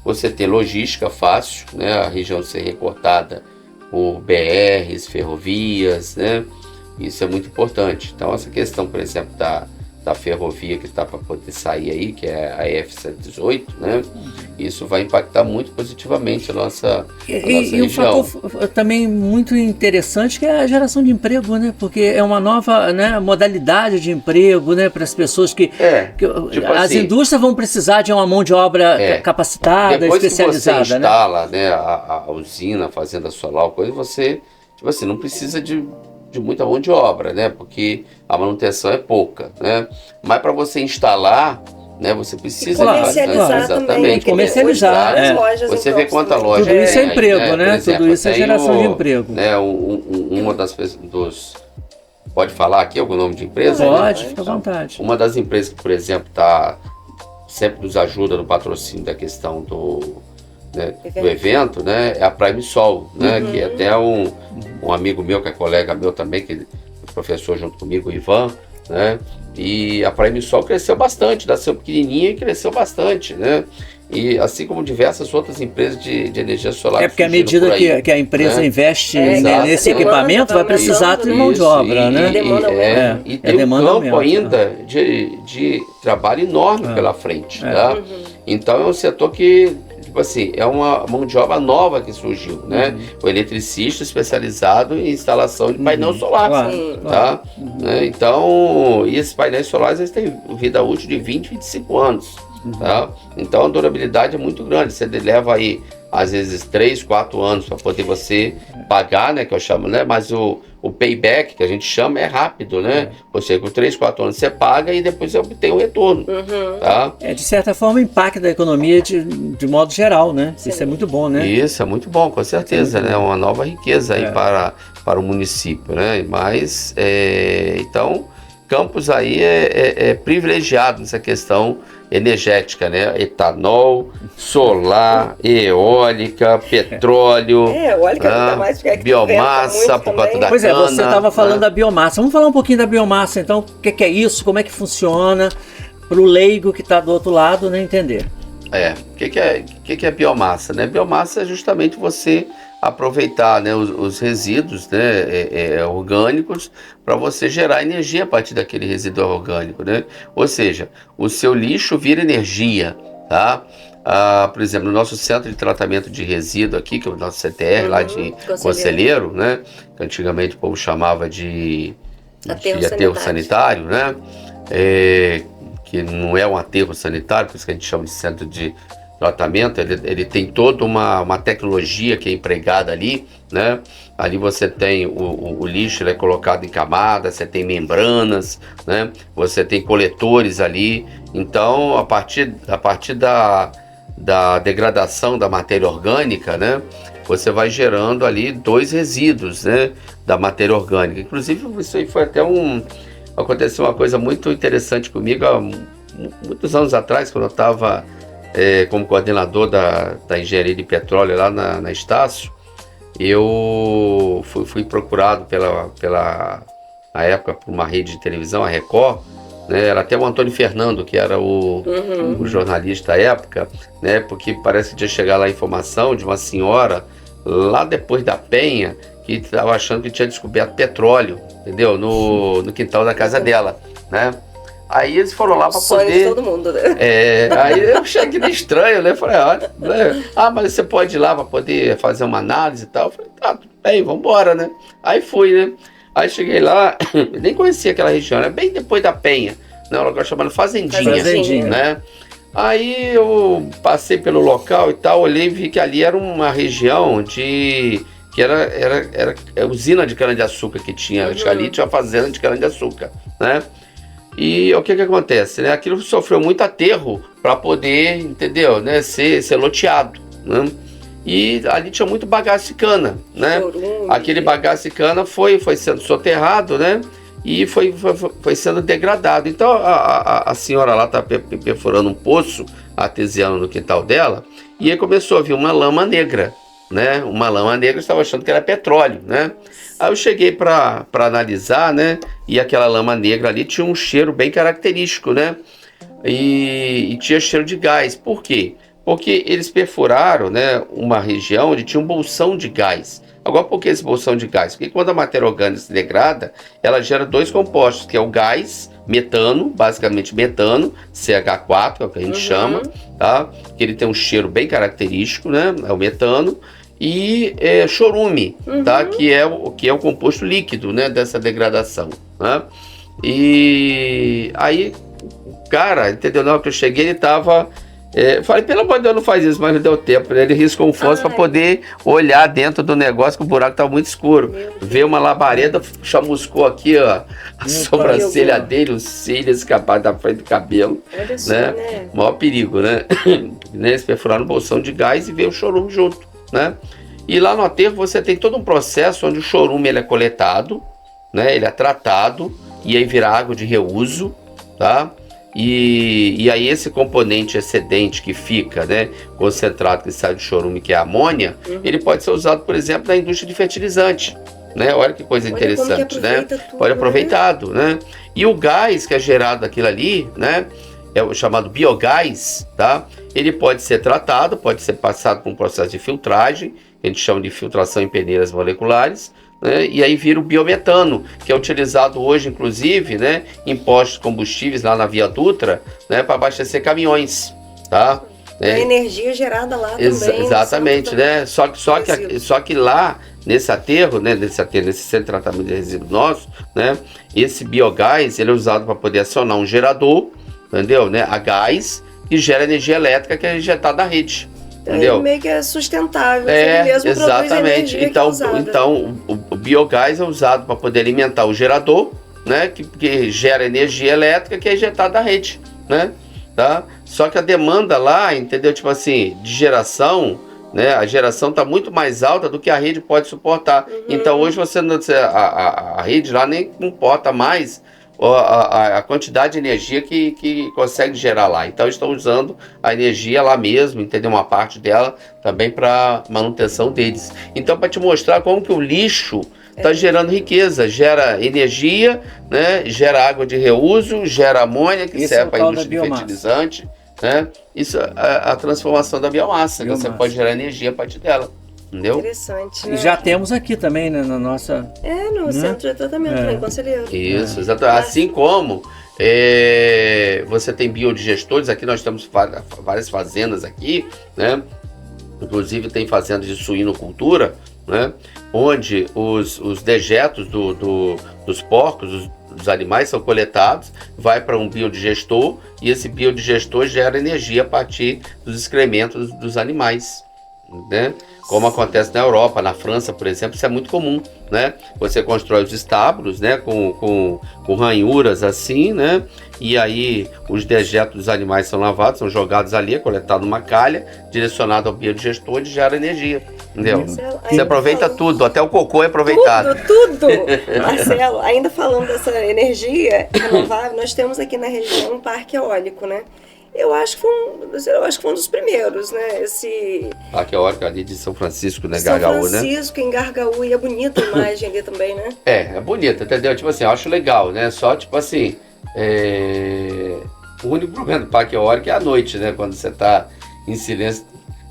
você tem logística fácil, né? A região ser recortada por BRs, ferrovias, né? Isso é muito importante. Então essa questão, por exemplo, da ferrovia que está para poder sair aí, que é a F-118, né? Isso vai impactar muito positivamente a nossa região. E um fator também muito interessante que é a geração de emprego, né? Porque é uma nova, né, modalidade de emprego, né, para as pessoas que tipo as assim, indústrias vão precisar de uma mão de obra capacitada, depois especializada. Depois que você instala, né, a usina, a fazenda solar, coisa, você, tipo assim, não precisa de muita mão de obra, né? Porque a manutenção é pouca, né? Mas para você instalar, né, você precisa comercializar também, comercializar. Você vê quanta loja tudo isso é emprego, né? Exemplo, tudo isso é geração de emprego. Né, uma das pode falar aqui algum nome de empresa? Pode, né? fica à vontade. Uma das empresas que, por exemplo, sempre nos ajuda no patrocínio da questão do evento, né, é a Prime Sol, né, que é até um amigo meu, que é colega meu também, que é professor junto comigo, o Ivan, né, e a Prime Sol cresceu bastante, nasceu pequenininha e cresceu bastante, né, e assim como diversas outras empresas de energia solar. Porque à medida que a empresa investe nesse equipamento, vai precisar de mão de obra, né? E tem um campo ainda de trabalho enorme pela frente, tá? Então é um setor que, tipo assim, é uma mão de obra nova que surgiu, né? O eletricista especializado em instalação de painel solar, tá? Então, e esses painéis solares, eles têm vida útil de 20, 25 anos, tá? Então a durabilidade é muito grande, você leva aí, às vezes, 3, 4 anos para poder você pagar, né, que eu chamo, né? Mas o payback, que a gente chama, é rápido, né? Você, com 3, 4 anos você paga e depois você obtém o retorno, tá? De certa forma, impacta a economia de modo geral, né? Sim. Isso é muito bom, né? Isso é muito bom, com certeza, né? Uma nova riqueza aí para o município, né? Mas, então, Campos aí é privilegiado nessa questão energética, né? Etanol, solar, eólica, petróleo, eólica ainda mais porque biomassa por conta da Pois cana. Você estava falando da biomassa. Vamos falar um pouquinho da biomassa, então. O que é isso? Como é que funciona? Para o leigo que está do outro lado, né, entender. O que é biomassa, né? Biomassa é justamente você aproveitar, né, os resíduos, né, orgânicos, para você gerar energia a partir daquele resíduo orgânico, né? Ou seja, o seu lixo vira energia, tá? Por exemplo, no nosso centro de tratamento de resíduo aqui, que é o nosso CTR, lá de Conselheiro, né? Que antigamente o povo chamava de aterro sanitário, né? Que não é um aterro sanitário, por isso que a gente chama de centro de tratamento. Ele tem toda uma tecnologia que é empregada ali, né? Ali você tem o lixo, ele é colocado em camadas, você tem membranas, né? Você tem coletores ali. Então, a partir da degradação da matéria orgânica, né? Você vai gerando ali 2 resíduos, né? Da matéria orgânica. Inclusive, isso aí foi até aconteceu uma coisa muito interessante comigo há muitos anos atrás, quando eu estava como coordenador da engenharia de petróleo lá na Estácio. Eu fui procurado na época, por uma rede de televisão, a Record, né? Era até o Antônio Fernando, que era o jornalista da época, né? Porque parece que tinha chegado lá a informação de uma senhora lá depois da Penha, que estava achando que tinha descoberto petróleo, entendeu? No quintal da casa dela, né? Aí eles foram lá para poder... de todo mundo, né? Aí eu achei aquilo estranho, né? Falei, olha, né? Mas você pode ir lá para poder fazer uma análise e tal. Eu falei, tá, tudo bem, vamos embora, né? Aí fui, né? Aí cheguei lá, nem conhecia aquela região, era bem depois da Penha, né? Um lugar chamado Fazendinha, né? Aí eu passei pelo local e tal, olhei e vi que ali era uma região que era usina de cana-de-açúcar que tinha. Acho que ali tinha uma fazenda de cana-de-açúcar, né? E o que acontece, né? Aquilo sofreu muito aterro para poder, entendeu, né? Ser loteado, né? E ali tinha muito bagaço de cana, né? Aquele bagaço de cana foi sendo soterrado, né? E foi sendo degradado. Então a senhora lá está perfurando um poço artesiano no quintal dela, e aí começou a vir uma lama negra, né? Uma lama negra, estava achando que era petróleo, né? Aí eu cheguei para analisar, né? E aquela lama negra ali tinha um cheiro bem característico, né? E tinha cheiro de gás. Por quê? Porque eles perfuraram, né, uma região onde tinha um bolsão de gás. Agora, por que esse bolsão de gás? Porque quando a matéria orgânica se degrada, ela gera 2 compostos, que é o gás, metano, basicamente metano, CH4, é o que a gente chama, tá? Que ele tem um cheiro bem característico, né? É o metano. E chorume, tá? Que é o composto líquido, né, dessa degradação, né? E aí, cara, entendeu? Na hora que eu cheguei, ele tava... falei, pelo amor de Deus, não faz isso, mas não deu tempo, né? Ele riscou um fósforo para poder olhar dentro do negócio, que o buraco estava muito escuro. Veio uma labareda, chamuscou aqui, ó, a sobrancelha dele, os cílios escaparam da frente do cabelo. Olha só, né? Maior perigo, né? Eles perfuraram o bolsão de gás e veio o chorume junto, né? E lá no aterro você tem todo um processo onde o chorume ele é coletado, né? Ele é tratado e aí vira água de reuso, tá? E aí esse componente excedente que fica, né, concentrado que sai do chorume, que é a amônia, ele pode ser usado, por exemplo, na indústria de fertilizante, né? Olha que coisa interessante, né? Pode aproveitado, né? E o gás que é gerado daquilo ali, né, é o chamado biogás, tá? Ele pode ser tratado, pode ser passado por um processo de filtragem, que a gente chama de filtração em peneiras moleculares, né? E aí vira o biometano, que é utilizado hoje, inclusive, né, em postos de combustíveis lá na Via Dutra, né, para abastecer caminhões, tá? A energia gerada lá também. Exatamente, né? Só que lá, nesse aterro, né, nesse centro de tratamento de resíduos nosso, né, esse biogás, ele é usado para poder acionar um gerador, entendeu, né, a gás, que gera energia elétrica que é injetada na rede. Entendeu? Meio que é sustentável, ele mesmo exatamente. Produz Então o biogás é usado para poder alimentar o gerador, né, que gera energia elétrica que é injetada na rede, né, tá? Só que a demanda lá, entendeu, tipo assim, de geração, né, a geração está muito mais alta do que a rede pode suportar. Então hoje a rede lá nem comporta mais a quantidade de energia que consegue gerar lá. Então estão usando a energia lá mesmo, entendeu? Uma parte dela também para manutenção deles. Então, para te mostrar como que o lixo está gerando riqueza, gera energia, né? Gera água de reuso, gera amônia, que serve para a indústria de fertilizante, né? Isso é a transformação da biomassa, que você pode gerar energia a partir dela. entendeu? Interessante, E né? já temos aqui também, né, na nossa... No né? centro de tratamento, né, conselheiro? Isso, exatamente. Assim como você tem biodigestores, aqui nós temos várias fazendas aqui, né? Inclusive tem fazendas de suinocultura, né? Onde os dejetos dos porcos, dos animais são coletados, vai para um biodigestor e esse biodigestor gera energia a partir dos excrementos dos animais, né? Como acontece na Europa, na França, por exemplo, isso é muito comum, né? Você constrói os estábulos, né? Com ranhuras assim, né? E aí os dejetos dos animais são lavados, são jogados ali, é coletado numa calha, direcionado ao biodigestor e gera energia, entendeu? Marcelo, Você aproveita tudo, até o cocô é aproveitado. Tudo! Marcelo, ainda falando dessa energia renovável, nós temos aqui na região um parque eólico, né? Eu acho que foi um dos primeiros, né? Esse Parque eólico ali de São Francisco, né? São Gargaú, né? Francisco, em Gargaú, e é bonita a imagem ali também, né? É bonito, entendeu? Tipo assim, eu acho legal, né? Só, tipo assim, o único problema do parque eólico é à noite, né? Quando você tá em silêncio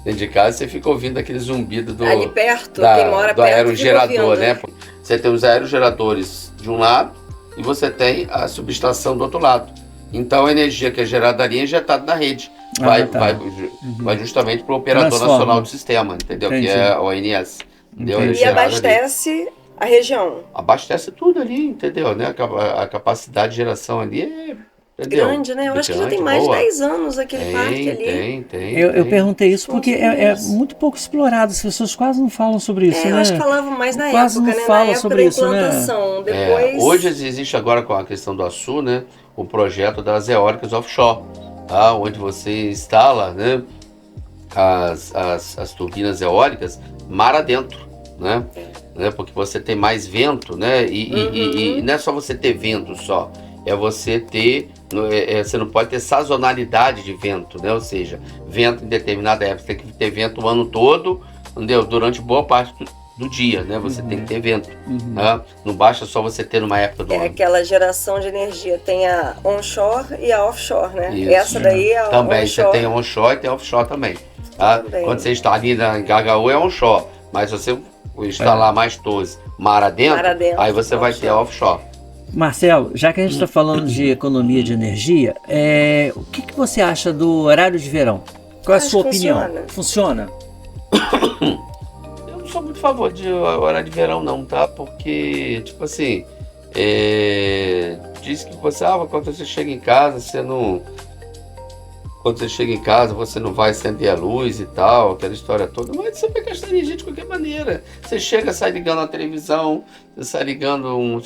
dentro de casa, você fica ouvindo aquele zumbido ali perto, quem mora do perto aerogerador, ouvindo, né? Você tem os aerogeradores de um lado e você tem a subestação do outro lado. Então a energia que é gerada ali é injetada na rede. Vai justamente para o Operador Transforma. Nacional do Sistema, entendeu? Entendi. Que é a ONS. Entendeu? Entendi. E abastece a região. Abastece tudo ali, entendeu? Né? A capacidade de geração ali entendeu? Grande, né? Eu acho que já tem Grande, mais de boa. 10 anos aquele parque ali. Tem. Eu perguntei isso porque é primeiros. muito pouco explorado, as pessoas quase não falam sobre isso, Eu né? acho que falavam mais na Quase época, não né? fala Na época sobre da isso, né? implantação. Depois... Hoje existe agora com a questão do Açu, né? O projeto das eólicas offshore, tá? Onde você instala, né? As turbinas eólicas mar adentro, né? Porque você tem mais vento, né? E não é só você ter vento só, é você ter, você não pode ter sazonalidade de vento, né? Ou seja, vento em determinada época, você tem que ter vento o ano todo, entendeu? Durante boa parte do dia, né? Você tem que ter vento, né? Não basta só você ter numa época do ano. aquela geração de energia, tem a onshore e a offshore, né? Isso. Essa daí é a Também, onshore. você tem onshore e tem offshore também. Tá? Também. Quando você está ali em Gargaú é onshore, mas se você instalar mais torres mar adentro, aí você vai ter a offshore. Marcelo, já que a gente está falando de economia de energia, o que você acha do horário de verão? Qual é a Acho sua que opinião? Funciona? Eu não sou muito a favor de horário de verão não, tá? Porque, tipo assim, diz que você, quando você chega em casa, quando você chega em casa, você não vai acender a luz e tal, aquela história toda, mas você vai gastar energia de qualquer maneira. Você chega, sai ligando a televisão, você sai ligando um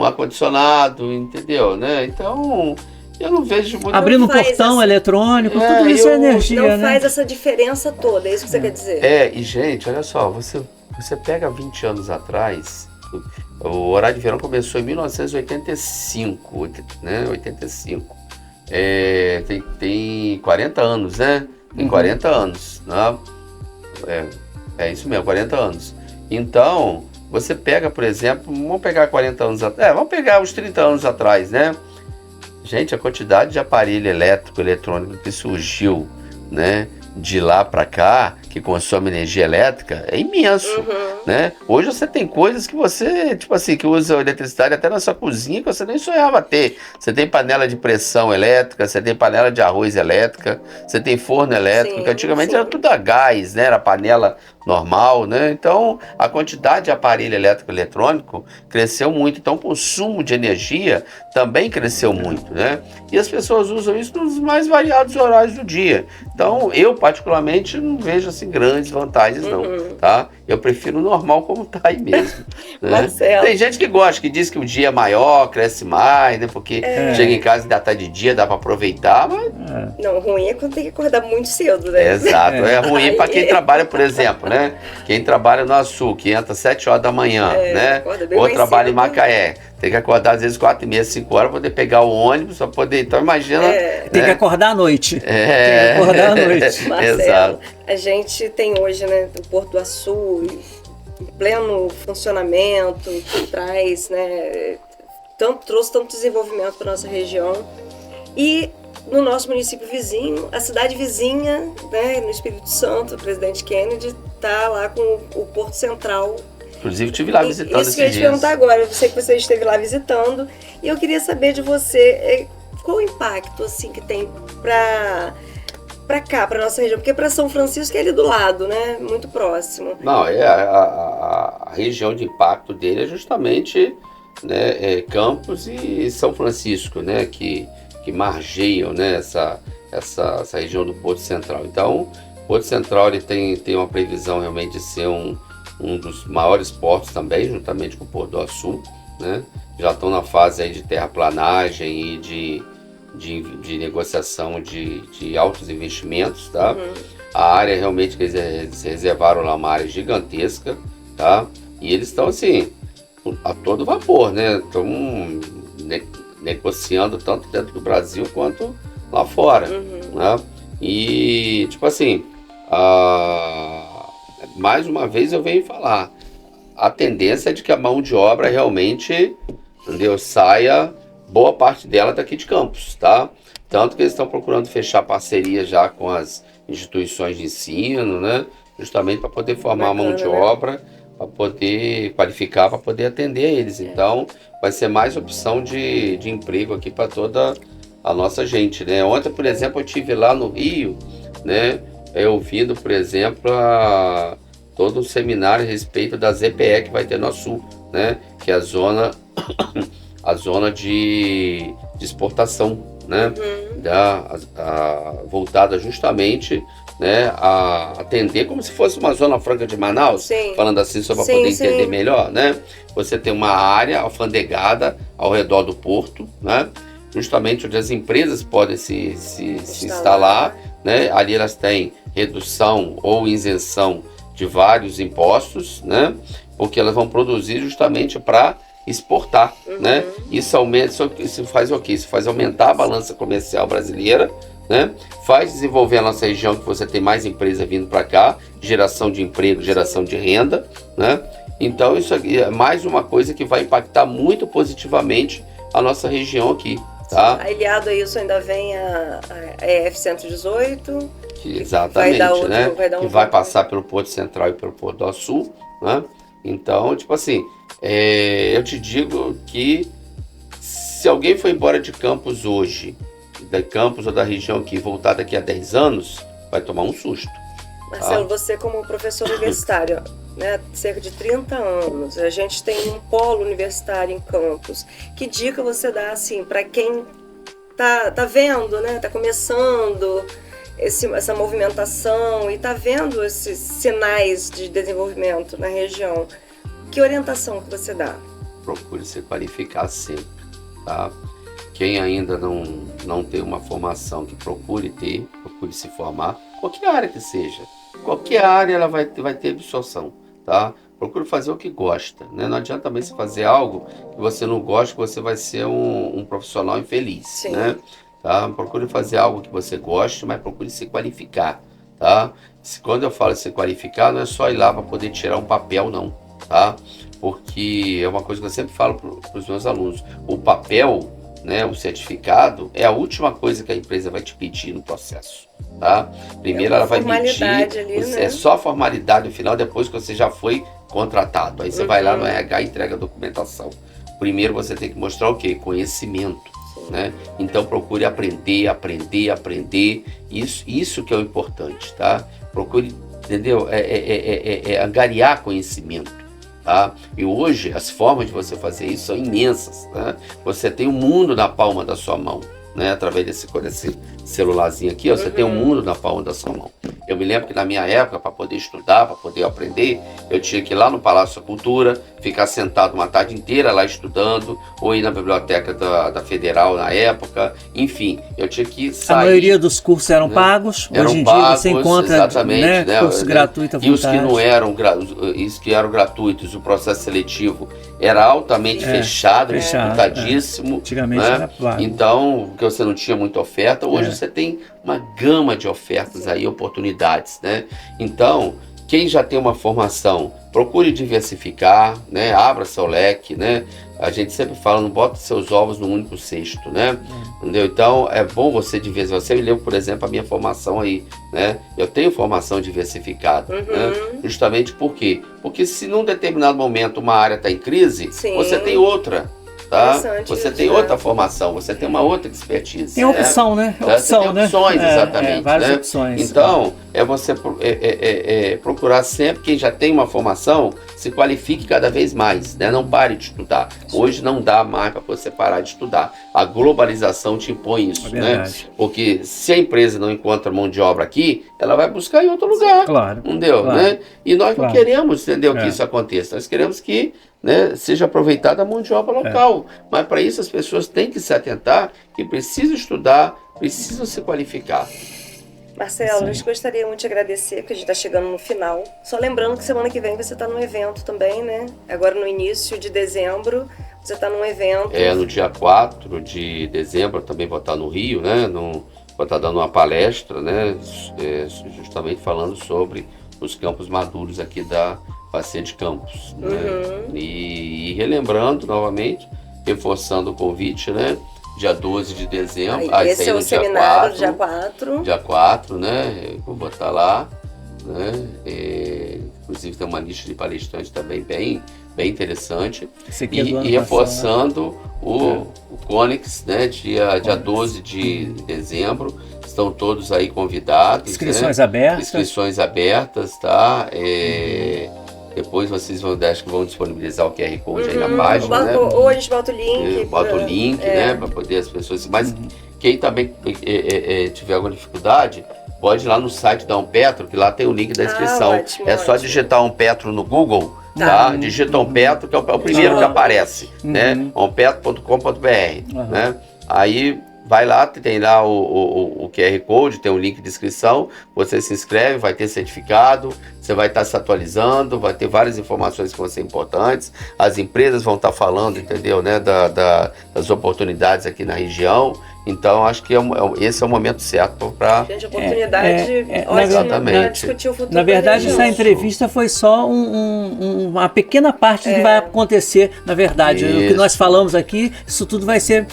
ar-condicionado, entendeu, né? Então, eu não vejo muito... Abrindo um portão eletrônico, tudo isso é energia, não né? faz essa diferença toda, é isso que você quer dizer? E gente, olha só, você pega 20 anos atrás, o horário de verão começou em 1985, né? 85. Tem 40 anos, né? Tem 40 anos, né? É isso mesmo, 40 anos. Então, você pega, por exemplo, vamos pegar 40 anos atrás, vamos pegar uns 30 anos atrás, né? Gente, a quantidade de aparelho eletrônico que surgiu, né? De lá para cá, que consome energia elétrica, é imenso, né? Hoje você tem coisas que você, tipo assim, que usa eletricidade até na sua cozinha que você nem sonhava ter. Você tem panela de pressão elétrica, você tem panela de arroz elétrica, você tem forno elétrico, que antigamente era tudo a gás, né? Era panela normal, né? Então, a quantidade de aparelho elétrico e eletrônico cresceu muito. Então, o consumo de energia também cresceu muito, né? E as pessoas usam isso nos mais variados horários do dia. Então, eu particularmente não vejo assim grandes vantagens não, tá? Eu prefiro o normal como tá aí mesmo. Né? Marcelo. Tem gente que gosta, que diz que o dia é maior, cresce mais, né? Porque chega em casa e ainda tá de dia, dá para aproveitar, mas... Não, ruim é quando tem que acordar muito cedo, né? Exato, é ruim para quem trabalha, por exemplo, né? Quem trabalha no Açu, que entra às 7 horas da manhã, né? Ou trabalha em Macaé, tem que acordar às vezes 4h30, 5 horas para poder pegar o ônibus, para poder... Então imagina... Tem que acordar à noite. Tem que acordar à noite. Marcelo, exato. A gente tem hoje, né, o Porto do Açu em pleno funcionamento, que traz, né, trouxe tanto desenvolvimento para nossa região. E no nosso município vizinho, a cidade vizinha, né, no Espírito Santo, o presidente Kennedy está lá com o Porto Central. Inclusive, estive lá visitando esses dias. Isso que eu ia te perguntar agora, eu sei que você esteve lá visitando, e eu queria saber de você, qual o impacto assim, que tem para cá, para nossa região, porque para São Francisco é ali do lado, né, muito próximo. Não, a região de impacto dele é justamente, né, Campos e São Francisco, né, que margeiam, né, essa região do Porto Central. Então, o Porto Central ele tem uma previsão realmente de ser um dos maiores portos também, juntamente com o Porto do Açu, né? Já estão na fase aí de terraplanagem e de negociação de altos investimentos, tá? Uhum. A área realmente que eles reservaram lá, uma área gigantesca, tá? E eles estão assim, a todo vapor, né? Estão negociando tanto dentro do Brasil quanto lá fora, né? E tipo assim, mais uma vez eu venho falar, a tendência é de que a mão de obra realmente, entendeu, saia boa parte dela daqui de Campos, tá? Tanto que eles estão procurando fechar parceria já com as instituições de ensino, né? Justamente para poder formar bacana, a mão de né? obra, para poder qualificar, para poder atender eles. Então, vai ser mais opção de emprego aqui para toda a nossa gente, né? Ontem, por exemplo, eu estive lá no Rio, né? Ouvindo, por exemplo, todo um seminário a respeito da ZPE que vai ter no Sul, né? Que é a zona de exportação, né? Voltada justamente, né, a atender como se fosse uma zona franca de Manaus, Sim. falando assim só para Sim, poder sim. entender melhor, né? Você tem uma área alfandegada ao redor do porto, né? Justamente onde as empresas podem se instalar, né? Ali elas têm redução ou isenção de vários impostos, né? Porque elas vão produzir justamente para exportar, né? Isso faz o quê? Isso faz aumentar a balança comercial brasileira, né? Faz desenvolver a nossa região, que você tem mais empresas vindo para cá, geração de emprego, geração de renda, né? Então isso aqui é mais uma coisa que vai impactar muito positivamente a nossa região aqui, tá? Aliado a isso ainda vem a EF-118. Exatamente, né? Que vai passar pelo Porto Central e pelo Porto do Açu, né? Então, tipo assim, eu te digo que se alguém for embora de Campos hoje, de Campos ou da região aqui, voltar daqui a 10 anos, vai tomar um susto. Marcelo, você como professor universitário, né, cerca de 30 anos, a gente tem um polo universitário em Campos. Que dica você dá, assim, para quem tá vendo, né, tá começando essa movimentação e tá vendo esses sinais de desenvolvimento na região? Que orientação que você dá? Procure se qualificar sempre, tá? Quem ainda não tem uma formação, que procure se formar, qualquer área que seja. Qualquer área ela vai ter absorção, tá? Procure fazer o que gosta, né? Não adianta também você fazer algo que você não gosta, que você vai ser um profissional infeliz, Sim. né? Tá? Procure fazer algo que você goste, mas procure se qualificar, tá? Quando eu falo se qualificar, não é só ir lá para poder tirar um papel, não, tá? Porque é uma coisa que eu sempre falo para os meus alunos. O papel, né, o certificado, é a última coisa que a empresa vai te pedir no processo, tá? Primeiro ela vai pedir, ali, né? É só formalidade no final, depois que você já foi contratado. Aí você vai lá no RH e entrega a documentação. Primeiro você tem que mostrar o quê? Conhecimento. Né? Então procure aprender. Isso que é o importante, tá? Procure, entendeu? Angariar conhecimento, tá? E hoje as formas de você fazer isso são imensas, né? Você tem o mundo na palma da sua mão, né? Através desse celularzinho aqui, ó, você tem o mundo na palma da sua mão. Eu me lembro que na minha época, para poder estudar, para poder aprender, eu tinha que ir lá no Palácio da Cultura, ficar sentado uma tarde inteira lá estudando, ou ir na biblioteca da Federal na época, enfim, eu tinha que sair. A maioria dos cursos eram pagos, hoje em dia você encontra, né, curso gratuito à vontade. E os que não eram, os que eram gratuitos, o processo seletivo era altamente fechado, disputadíssimo. Antigamente né? era pago. Então, porque você não tinha muita oferta, hoje você tem uma gama de ofertas aí, oportunidades, né? Então, quem já tem uma formação, procure diversificar, né? Abra seu leque, né? A gente sempre fala, não bota seus ovos num único cesto, né? Entendeu? Então, é bom você diversificar. Você me leu, por exemplo, a minha formação aí, né? Eu tenho formação diversificada, né? Justamente por quê? Porque se num determinado momento uma área está em crise, Sim. você tem outra. Tá? Você tem né? outra formação, você tem uma outra expertise. Tem opção, né? Você tem opções, né? exatamente. Várias né? opções. Então, é você procurar sempre, quem já tem uma formação, se qualifique cada vez mais, né? Não pare de estudar. Hoje não dá mais para você parar de estudar. A globalização te impõe isso, né? Porque se a empresa não encontra mão de obra aqui, ela vai buscar em outro lugar. Claro. Entendeu? Claro. Né? E nós não queremos, entendeu, que isso É. aconteça. Nós queremos que, né, seja aproveitada a mão de obra local. Mas para isso as pessoas têm que se atentar que precisam estudar, precisam se qualificar. Marcelo, Sim. a gente gostaria muito de agradecer, porque a gente está chegando no final. Só lembrando que semana que vem você está num evento também, né? Agora no início de dezembro, você está num evento. No dia 4 de dezembro, eu também vou estar no Rio, né? Vou estar dando uma palestra, né? Justamente falando sobre os campos maduros aqui da Bacia de Campos. Né? E relembrando novamente, reforçando o convite, né? Dia 12 de dezembro. Esse é o seminário do dia 4. Dia 4, né? Eu vou botar lá. Né? Inclusive tem uma lista de palestrantes também bem interessante. E reforçando o Conex, né? Dia 12 de dezembro. Estão todos aí convidados. Inscrições né? abertas. Inscrições abertas, tá? Depois vocês acho que vão disponibilizar o QR Code aí na página, né? Ou a gente bota o link. Bota o link, né? Para poder as pessoas... Mas quem também tiver alguma dificuldade, pode ir lá no site da Umpetro, que lá tem o link da inscrição. Ótimo, é só ótimo. digitar Umpetro no Google, tá? Digita Umpetro, que é o primeiro que aparece, né? umpetro.com.br, né? Aí... vai lá, tem lá o QR Code, tem um link de inscrição, você se inscreve, vai ter certificado, você vai estar se atualizando, vai ter várias informações que vão ser importantes, as empresas vão estar falando, entendeu, né, das oportunidades aqui na região, então acho que esse é o momento certo para... Gente, oportunidade ótima para discutir o futuro. Na verdade, essa entrevista foi só uma pequena parte do que vai acontecer, na verdade. O que nós falamos aqui, isso tudo vai ser...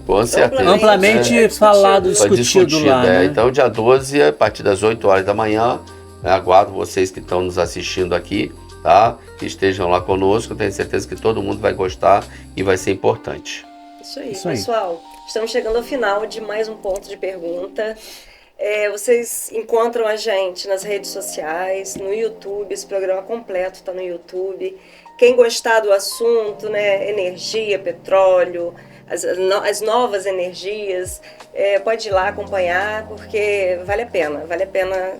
Com certeza. Amplamente falado, discutido lá. Né? Então, dia 12, a partir das 8 horas da manhã, aguardo vocês que estão nos assistindo aqui, tá? Que estejam lá conosco. Tenho certeza que todo mundo vai gostar e vai ser importante. Isso aí, pessoal. Estamos chegando ao final de mais um ponto de pergunta. Vocês encontram a gente nas redes sociais, no YouTube. Esse programa completo está no YouTube. Quem gostar do assunto, né? Energia, petróleo... As novas energias, pode ir lá acompanhar, porque vale a pena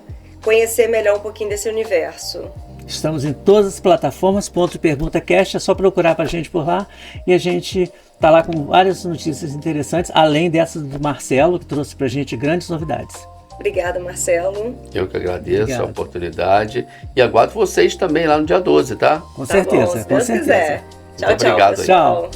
conhecer melhor um pouquinho desse universo. Estamos em todas as plataformas, Ponto de Pergunta Cast, é só procurar para a gente por lá, e a gente está lá com várias notícias interessantes, além dessas do Marcelo, que trouxe para a gente grandes novidades. Obrigada, Marcelo. Eu que agradeço a oportunidade, e aguardo vocês também lá no dia 12, tá? Com certeza, bom, se Deus quiser. Tchau, Muito obrigado. pessoal.